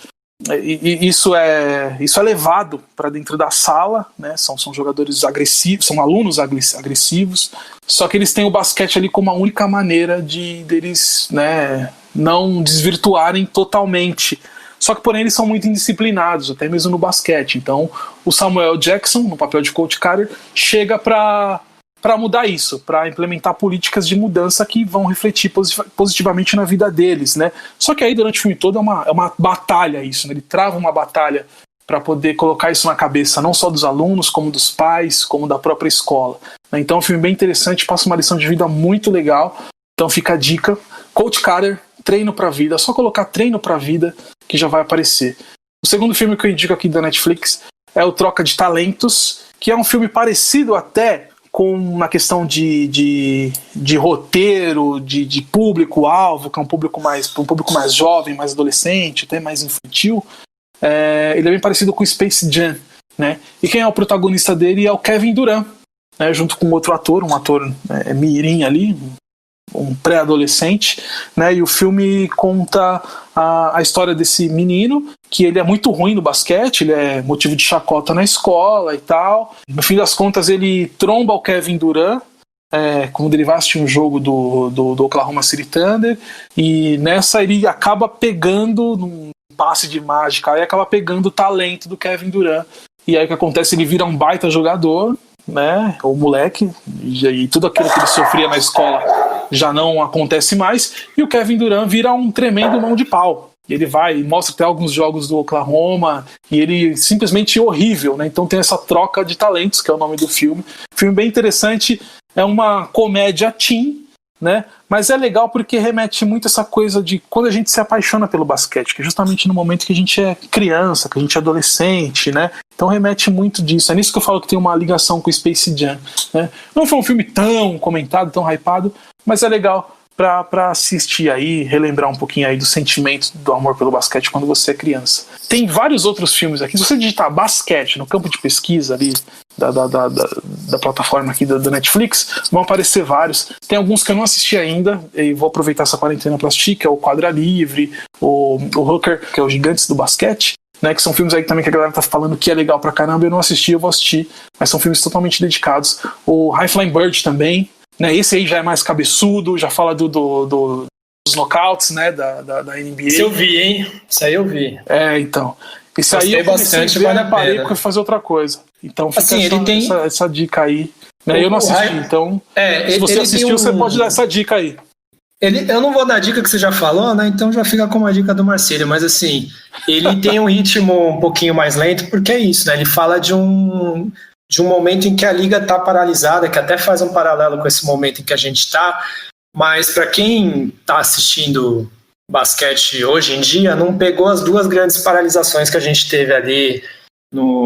levado para dentro da sala, né? São jogadores agressivos, são alunos agressivos, só que eles têm o basquete ali como a única maneira deles, né, não desvirtuarem totalmente. Só que, porém, eles são muito indisciplinados, até mesmo no basquete. Então, o Samuel Jackson, no papel de Coach Carter, chega para mudar isso, para implementar políticas de mudança que vão refletir positivamente na vida deles, né? Só que aí durante o filme todo é uma batalha isso, né? Ele trava uma batalha para poder colocar isso na cabeça não só dos alunos, como dos pais, como da própria escola. Então é um filme bem interessante, passa uma lição de vida muito legal. Então fica a dica. Coach Carter, Treino pra Vida. É só colocar Treino pra Vida que já vai aparecer. O segundo filme que eu indico aqui da Netflix é o Troca de Talentos, que é um filme parecido até com uma questão de roteiro, de público-alvo, que é um público mais jovem, mais adolescente, até mais infantil. Ele é bem parecido com o Space Jam, né? E quem é o protagonista dele é o Kevin Durant, né? Junto com outro ator, um ator mirim ali, um pré-adolescente, né? E o filme conta a história desse menino, que ele é muito ruim no basquete, ele é motivo de chacota na escola e tal. No fim das contas, ele tromba o Kevin Durant, quando ele vai assistir um jogo do Oklahoma City Thunder, e nessa ele acaba pegando, num passe de mágica, aí acaba pegando o talento do Kevin Durant. E aí o que acontece? Ele vira um baita jogador, né? O moleque, e tudo aquilo que ele sofria na escola já não acontece mais, e o Kevin Durant vira um tremendo mão de pau. Ele vai e mostra até alguns jogos do Oklahoma, e ele simplesmente horrível, né? Então tem essa troca de talentos, que é o nome do filme. Filme bem interessante, é uma comédia teen, né? Mas é legal porque remete muito a essa coisa de quando a gente se apaixona pelo basquete, que é justamente no momento que a gente é criança, que a gente é adolescente, né? Então remete muito disso. É nisso que eu falo que tem uma ligação com o Space Jam, né? Não foi um filme tão comentado, tão hypado, mas é legal pra assistir aí, relembrar um pouquinho aí dos sentimentos do amor pelo basquete quando você é criança. Tem vários outros filmes aqui. Se você digitar basquete no campo de pesquisa ali da plataforma aqui da Netflix, vão aparecer vários. Tem alguns que eu não assisti ainda e vou aproveitar essa quarentena pra assistir, que é o Quadra Livre, o Hooker, que é o Gigantes do Basquete, né, que são filmes aí também que a galera tá falando que é legal pra caramba. Eu não assisti, eu vou assistir, mas são filmes totalmente dedicados. O High Flying Bird também, né, esse aí já é mais cabeçudo, já fala dos knockouts, né, da NBA. Isso eu vi, hein? Isso aí eu vi. Então. Isso Gostei aí eu bastante, vale a parei pena. Porque fazer outra coisa. Então fica assim, ele tem essa dica aí. Né? Eu não assisti, então se você assistiu, você pode dar essa dica aí. Eu não vou dar a dica que você já falou, né? Então já fica como a dica do Marcelo, mas assim, ele tem um ritmo um pouquinho mais lento, porque é isso, né? Ele fala de um momento em que a liga está paralisada, que até faz um paralelo com esse momento em que a gente está, mas para quem está assistindo basquete hoje em dia, não pegou as duas grandes paralisações que a gente teve ali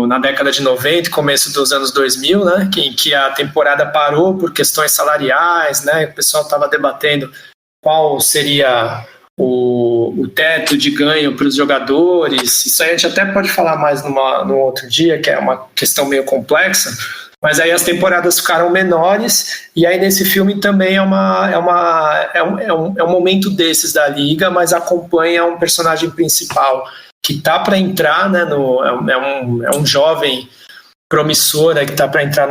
na década de 90 e começo dos anos 2000, né, em que a temporada parou por questões salariais, né, o pessoal estava debatendo qual seria o teto de ganho para os jogadores. Isso aí a gente até pode falar mais no outro dia, que é uma questão meio complexa, mas aí as temporadas ficaram menores, e aí nesse filme também é um momento desses da liga, mas acompanha um personagem principal que tá para entrar, né, é um jovem promissor, né, que tá para entrar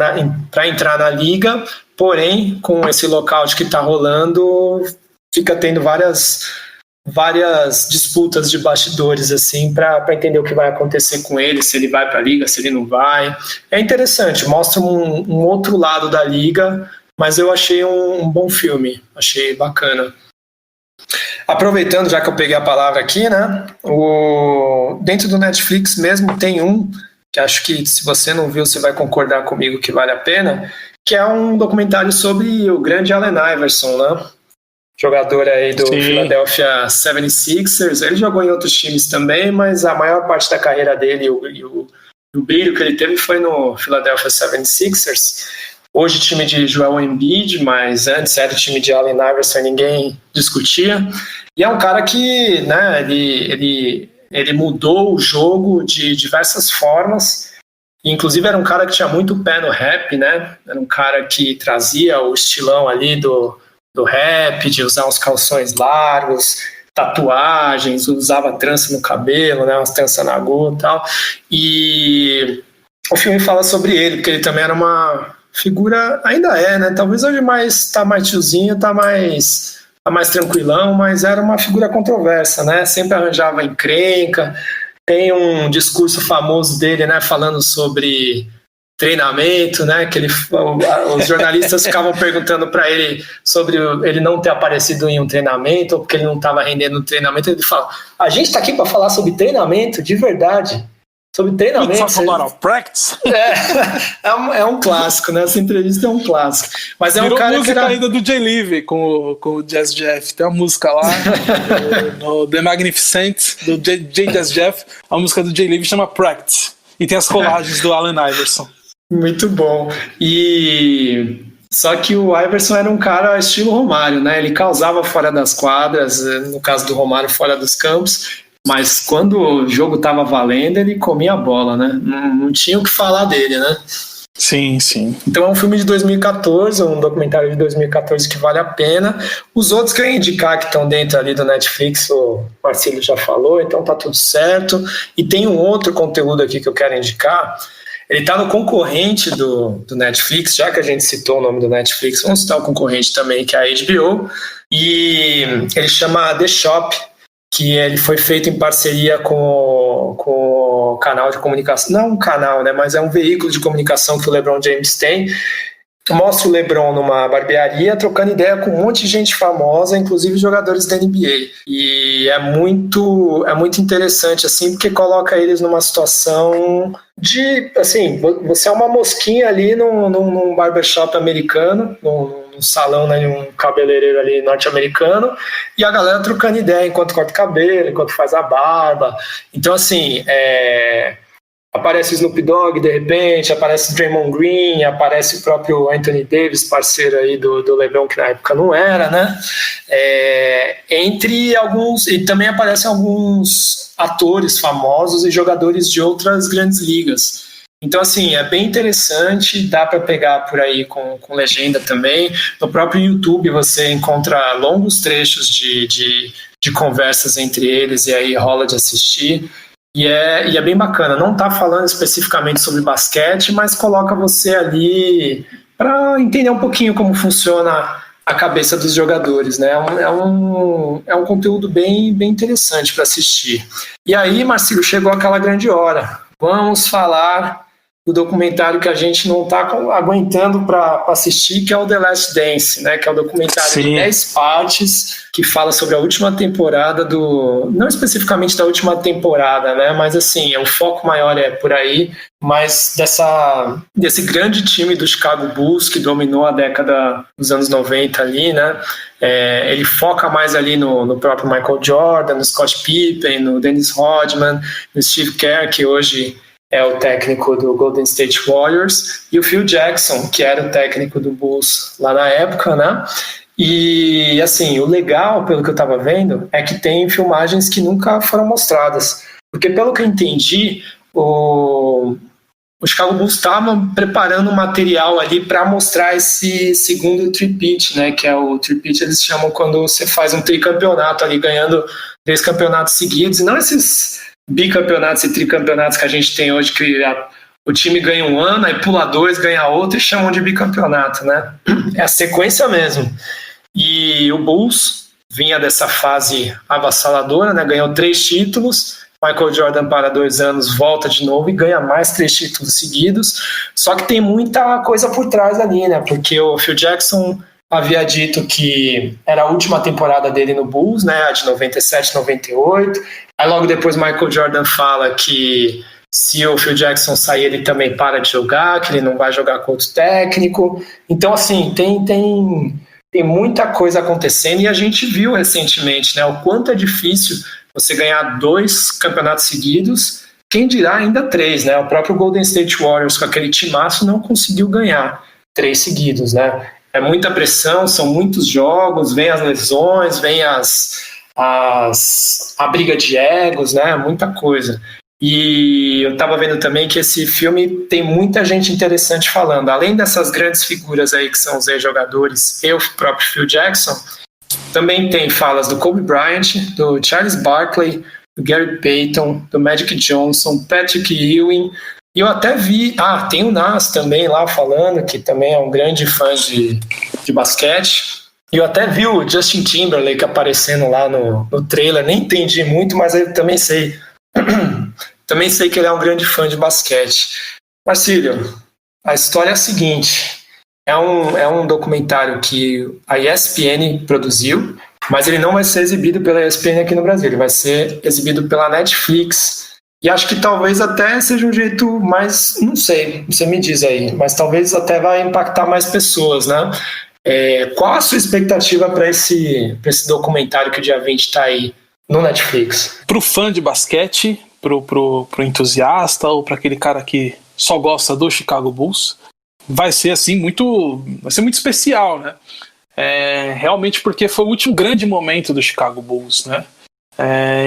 na liga, porém com esse lockout que tá rolando, fica tendo várias disputas de bastidores assim para entender o que vai acontecer com ele, se ele vai para a liga, se ele não vai. É interessante, mostra um outro lado da liga, mas eu achei um bom filme, achei bacana. Aproveitando, já que eu peguei a palavra aqui, né, dentro do Netflix mesmo tem um que acho que se você não viu, você vai concordar comigo que vale a pena, que é um documentário sobre o grande Allen Iverson, né? Jogador aí do Philadelphia 76ers. Ele jogou em outros times também, mas a maior parte da carreira dele e o brilho que ele teve foi no Philadelphia 76ers. Hoje time de Joel Embiid, mas antes era o time de Allen Iverson, ninguém discutia. E é um cara que, né, ele mudou o jogo de diversas formas. Inclusive era um cara que tinha muito pé no rap, né? Era um cara que trazia o estilão ali do rap, de usar uns calções largos, tatuagens, usava trança no cabelo, né, umas tranças na gola e tal. E o filme fala sobre ele, porque ele também era uma figura, ainda é, né? Talvez hoje tá mais tiozinho, tá mais tranquilão, mas era uma figura controversa, né? Sempre arranjava encrenca. Tem um discurso famoso dele, né, falando sobre treinamento, né, que os jornalistas ficavam perguntando para ele sobre ele não ter aparecido em um treinamento ou porque ele não estava rendendo no treinamento. Ele fala: a gente está aqui para falar sobre treinamento de verdade. sobre treinamento. It's a lot of practice. É um clássico, né? Essa entrevista é um clássico. Mas é Virou um cara música que era... ainda do Jay Levy com o Jazz Jeff. Tem uma música lá no The Magnificent do Jay Jazz Jeff. A música do Jay Levy chama Practice. E tem as colagens do Allen Iverson. Muito bom. E só que o Iverson era um cara estilo Romário, né? Ele causava fora das quadras, no caso do Romário, fora dos campos, mas quando o jogo estava valendo, ele comia a bola, né? Não tinha o que falar dele, né? Sim, sim. Então é um filme de 2014, um documentário de 2014 que vale a pena. Os outros que eu ia indicar que estão dentro ali do Netflix, o Marcílio já falou, então tá tudo certo. E tem um outro conteúdo aqui que eu quero indicar. Ele está no concorrente do Netflix, já que a gente citou o nome do Netflix, vamos citar o concorrente também, que é a HBO, e ele chama The Shop, que ele foi feito em parceria com o canal de comunicação, não um canal, né, mas é um veículo de comunicação que o LeBron James tem. Mostra o LeBron numa barbearia trocando ideia com um monte de gente famosa, inclusive jogadores da NBA. E é muito interessante, assim, porque coloca eles numa situação de, assim, você é uma mosquinha ali num barbershop americano, num salão, né, um cabeleireiro ali norte-americano, e a galera trocando ideia enquanto corta o cabelo, enquanto faz a barba. Então, assim, aparece o Snoop Dogg de repente, aparece o Draymond Green, aparece o próprio Anthony Davis, parceiro aí do LeBron, que na época não era, né? Entre alguns, e também aparecem alguns atores famosos e jogadores de outras grandes ligas. Então, assim, é bem interessante, dá para pegar por aí com legenda também. No próprio YouTube você encontra longos trechos de conversas entre eles, e aí rola de assistir. E é bem bacana, não está falando especificamente sobre basquete, mas coloca você ali para entender um pouquinho como funciona a cabeça dos jogadores, né? É um conteúdo bem interessante para assistir. E aí, Marcílio, chegou aquela grande hora. Vamos falar do documentário que a gente não está aguentando para assistir, que é o The Last Dance, né? Que é o documentário de 10 partes que fala sobre a última temporada não especificamente da última temporada, né? Mas assim, o foco maior é por aí, mas desse grande time do Chicago Bulls que dominou a década dos anos 90 ali, né? Ele foca mais ali no próprio Michael Jordan, no Scott Pippen, no Dennis Rodman, no Steve Kerr, que hoje é o técnico do Golden State Warriors, e o Phil Jackson, que era o técnico do Bulls lá na época, né? E, assim, o legal, pelo que eu estava vendo, é que tem filmagens que nunca foram mostradas. Porque, pelo que eu entendi, o Chicago Bulls estava preparando material ali para mostrar esse segundo tripit, né? Que é o tripit, eles chamam quando você faz um tricampeonato ali, ganhando 3 campeonatos seguidos, e não esses bicampeonatos e tricampeonatos que a gente tem hoje, que o time ganha um ano, aí pula 2, ganha outro e chamam de bicampeonato, né? É a sequência mesmo. E o Bulls vinha dessa fase avassaladora, né? Ganhou 3 títulos, Michael Jordan para 2 anos, volta de novo e ganha mais 3 títulos seguidos, só que tem muita coisa por trás ali, né? Porque o Phil Jackson havia dito que era a última temporada dele no Bulls, né? A de 97, 98. Aí logo depois Michael Jordan fala que se o Phil Jackson sair, ele também para de jogar, que ele não vai jogar com outro técnico. Então, assim, tem muita coisa acontecendo, e a gente viu recentemente, né, o quanto é difícil você ganhar 2 campeonatos seguidos, quem dirá ainda 3, né? O próprio Golden State Warriors, com aquele timaço, não conseguiu ganhar 3 seguidos, né? É muita pressão, são muitos jogos, vem as lesões, vem a briga de egos, né? Muita coisa. E eu estava vendo também que esse filme tem muita gente interessante falando. Além dessas grandes figuras aí que são os ex-jogadores e o próprio Phil Jackson, também tem falas do Kobe Bryant, do Charles Barkley, do Gary Payton, do Magic Johnson, Patrick Ewing. E eu até vi, tem o Nas também lá falando, que também é um grande fã de basquete. E eu até vi o Justin Timberlake aparecendo lá no trailer, nem entendi muito, mas eu também sei. Também sei que ele é um grande fã de basquete. Marcílio, a história é a seguinte: é um documentário que a ESPN produziu, mas ele não vai ser exibido pela ESPN aqui no Brasil, ele vai ser exibido pela Netflix E acho que talvez até seja um jeito mais, não sei, você me diz aí, mas talvez até vai impactar mais pessoas, né? Qual a sua expectativa para esse documentário que o dia 20 está aí no Netflix? Pro fã de basquete, pro entusiasta ou para aquele cara que só gosta do Chicago Bulls, vai ser assim vai ser muito especial, né? Realmente porque foi o último grande momento do Chicago Bulls, né?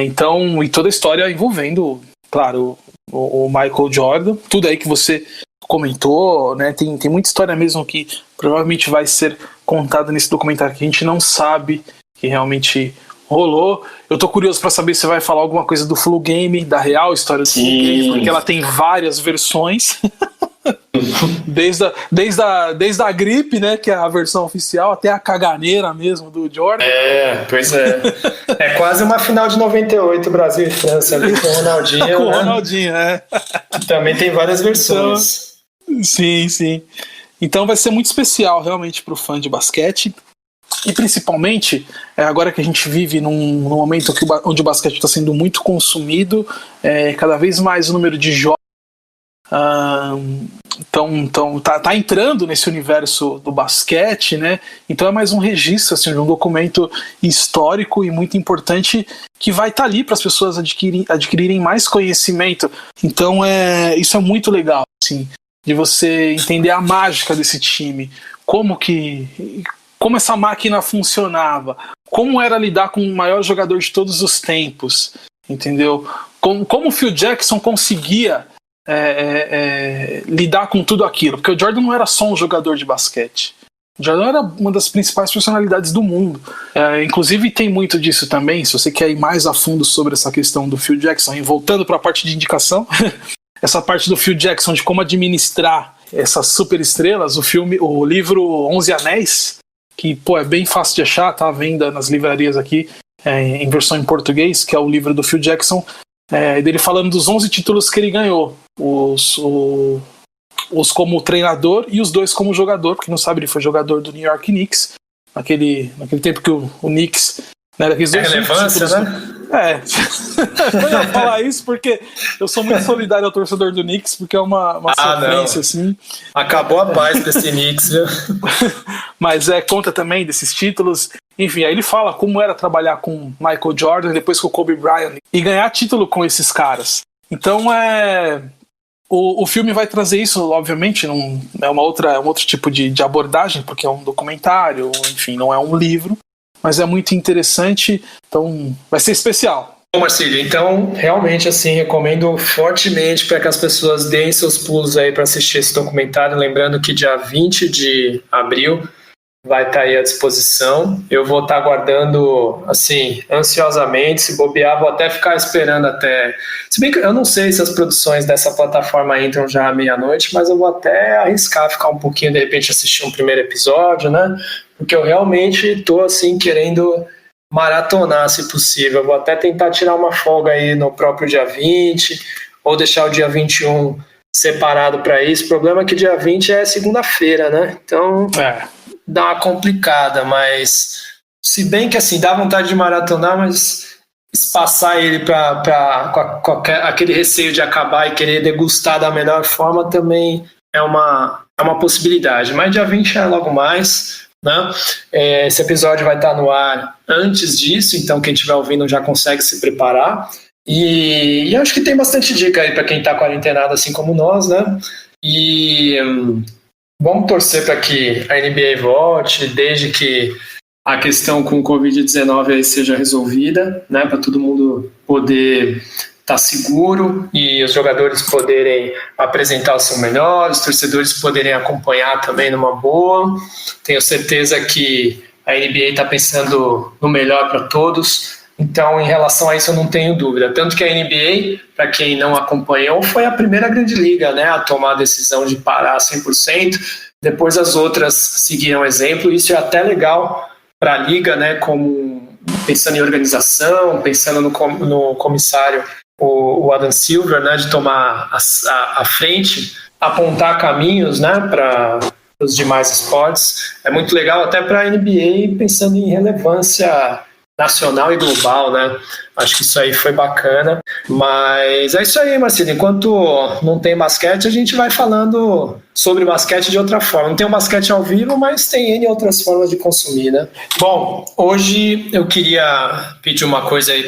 Então, e toda a história envolvendo, claro, o Michael Jordan, tudo aí que você comentou, né? Tem muita história mesmo que provavelmente vai ser contada nesse documentário que a gente não sabe que realmente rolou. Eu tô curioso para saber se vai falar alguma coisa do Flu Game, da real história do Flu Game, porque ela tem várias versões. desde a gripe, né, que é a versão oficial, até a caganeira mesmo do Jordan. Pois é. É quase uma final de 98, Brasil e França, ali com o Ronaldinho. Com o né? Ronaldinho, Também tem várias versões. Então, sim. Então vai ser muito especial realmente pro fã de basquete. E principalmente, agora que a gente vive num momento onde o basquete está sendo muito consumido, cada vez mais o número de jogos então tá entrando nesse universo do basquete, né? Então é mais um registro, assim, de um documento histórico e muito importante que vai estar ali para as pessoas adquirirem mais conhecimento. Então isso é muito legal, assim, de você entender a mágica desse time, como essa máquina funcionava, como era lidar com o maior jogador de todos os tempos, entendeu? Como o Phil Jackson conseguia lidar com tudo aquilo, porque o Jordan não era só um jogador de basquete. O Jordan era uma das principais personalidades do mundo. Inclusive tem muito disso também, se você quer ir mais a fundo sobre essa questão do Phil Jackson, e voltando para a parte de indicação, essa parte do Phil Jackson, de como administrar essas super estrelas, o livro 11 Anéis, que é bem fácil de achar, tá à venda nas livrarias aqui, em versão em português, que é o livro do Phil Jackson, dele falando dos 11 títulos que ele ganhou, os como treinador e os 2 como jogador, porque não sabe, ele foi jogador do New York Knicks, naquele tempo que o Knicks, né, daqueles 2 relevância, títulos, né? Eu ia falar isso porque eu sou muito solidário ao torcedor do Knicks, porque é uma sofrência, assim. Acabou a paz pra esse Knicks, viu? Mas conta também desses títulos. Enfim, aí ele fala como era trabalhar com Michael Jordan, depois com o Kobe Bryant, e ganhar título com esses caras. Então, o filme vai trazer isso, obviamente, é um outro tipo de abordagem, porque é um documentário, enfim, não é um livro, mas é muito interessante, então vai ser especial. Bom, Marcílio, então realmente assim recomendo fortemente para que as pessoas deem seus pulos aí para assistir esse documentário, lembrando que dia 20 de abril vai estar aí à disposição. Eu vou estar aguardando assim ansiosamente, se bobear vou até ficar esperando até, se bem que eu não sei se as produções dessa plataforma entram já à meia-noite, mas eu vou até arriscar ficar um pouquinho, de repente assistir um primeiro episódio, né? Porque eu realmente estou assim querendo maratonar, se possível. Eu vou até tentar tirar uma folga aí no próprio dia 20, ou deixar o dia 21 separado para isso. O problema é que dia 20 é segunda-feira, né? Então dá uma complicada, mas se bem que assim, dá vontade de maratonar, mas espaçar ele com aquele receio de acabar e querer degustar da melhor forma também é uma possibilidade. Mas dia 20 é logo mais, né? Esse episódio vai estar no ar antes disso, então quem estiver ouvindo já consegue se preparar. E acho que tem bastante dica aí para quem está quarentenado assim como nós, né? E vamos torcer para que a NBA volte, desde que a questão com o Covid-19 aí seja resolvida, né? Para todo mundo poder estar seguro e os jogadores poderem apresentar o seu melhor, os torcedores poderem acompanhar também numa boa. Tenho certeza que a NBA está pensando no melhor para todos, então em relação a isso eu não tenho dúvida. Tanto que a NBA, para quem não acompanhou, foi a primeira grande liga, né, a tomar a decisão de parar 100%, depois as outras seguiram o exemplo. Isso é até legal para a liga, né, como pensando em organização, pensando no comissário, o Adam Silver, né, de tomar a frente, apontar caminhos, né, para os demais esportes. É muito legal até para a NBA, pensando em relevância nacional e global, né? Acho que isso aí foi bacana. Mas é isso aí, Marcelo. Enquanto não tem basquete, a gente vai falando sobre basquete de outra forma. Não tem um basquete ao vivo, mas tem N outras formas de consumir, né? Bom, hoje eu queria pedir uma coisa aí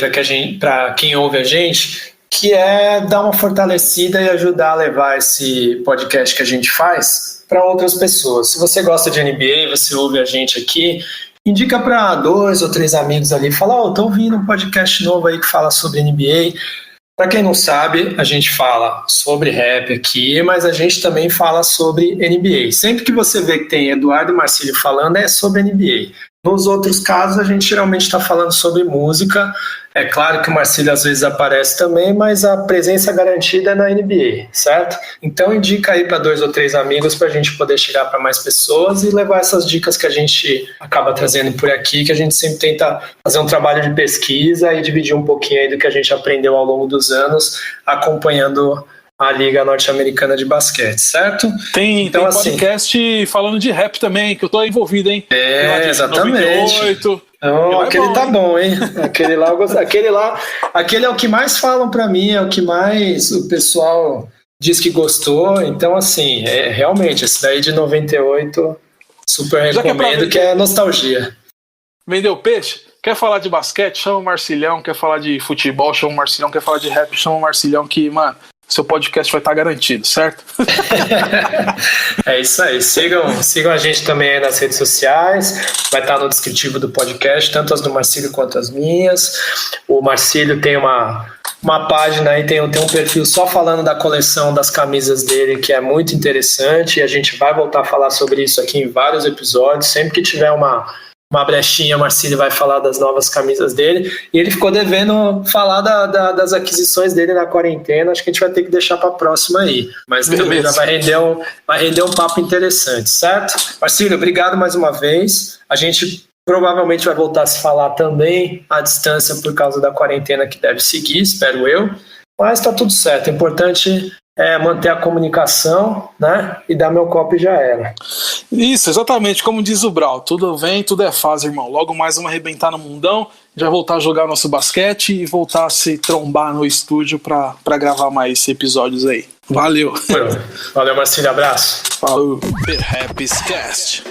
para quem ouve a gente, que é dar uma fortalecida e ajudar a levar esse podcast que a gente faz para outras pessoas. Se você gosta de NBA, você ouve a gente aqui, indica para 2 ou 3 amigos ali, fala, tô ouvindo um podcast novo aí que fala sobre NBA. Para quem não sabe, a gente fala sobre rap aqui, mas a gente também fala sobre NBA. Sempre que você vê que tem Eduardo e Marcílio falando, é sobre NBA. Nos outros casos, a gente geralmente está falando sobre música. É claro que o Marcílio às vezes aparece também, mas a presença garantida é na NBA, certo? Então indica aí para 2 ou 3 amigos para a gente poder chegar para mais pessoas e levar essas dicas que a gente acaba trazendo por aqui, que a gente sempre tenta fazer um trabalho de pesquisa e dividir um pouquinho aí do que a gente aprendeu ao longo dos anos, acompanhando a Liga Norte-Americana de Basquete, certo? Tem podcast falando de rap também, que eu tô envolvido, hein? Exatamente. 98. Não, aquele tá bom, hein? Aquele é o que mais falam pra mim, é o que mais o pessoal diz que gostou. Então, assim, realmente, esse daí de 98, super recomendo, que é nostalgia. Vendeu peixe? Quer falar de basquete? Chama o Marcilhão. Quer falar de futebol? Chama o Marcilhão. Quer falar de rap? Chama o Marcilhão, que, mano, seu podcast vai estar garantido, certo? É isso aí. Sigam a gente também aí nas redes sociais. Vai estar no descritivo do podcast, tanto as do Marcílio quanto as minhas. O Marcílio tem uma página aí, tem um perfil só falando da coleção das camisas dele, que é muito interessante. E a gente vai voltar a falar sobre isso aqui em vários episódios. Sempre que tiver uma brechinha, o Marcílio vai falar das novas camisas dele, e ele ficou devendo falar das aquisições dele na quarentena. Acho que a gente vai ter que deixar para a próxima aí, mas já vai render um papo interessante, certo? Marcílio, obrigado mais uma vez. A gente provavelmente vai voltar a se falar também à distância por causa da quarentena que deve seguir, espero eu, mas tá tudo certo. O importante é manter a comunicação, né? E dar meu copo e já era. Isso, exatamente, como diz o Brau, tudo vem, tudo é fase, irmão. Logo mais vamos arrebentar no mundão, já voltar a jogar nosso basquete e voltar a se trombar no estúdio pra gravar mais episódios aí. Valeu. Valeu, Marcílio, abraço. Falou. Rapscast.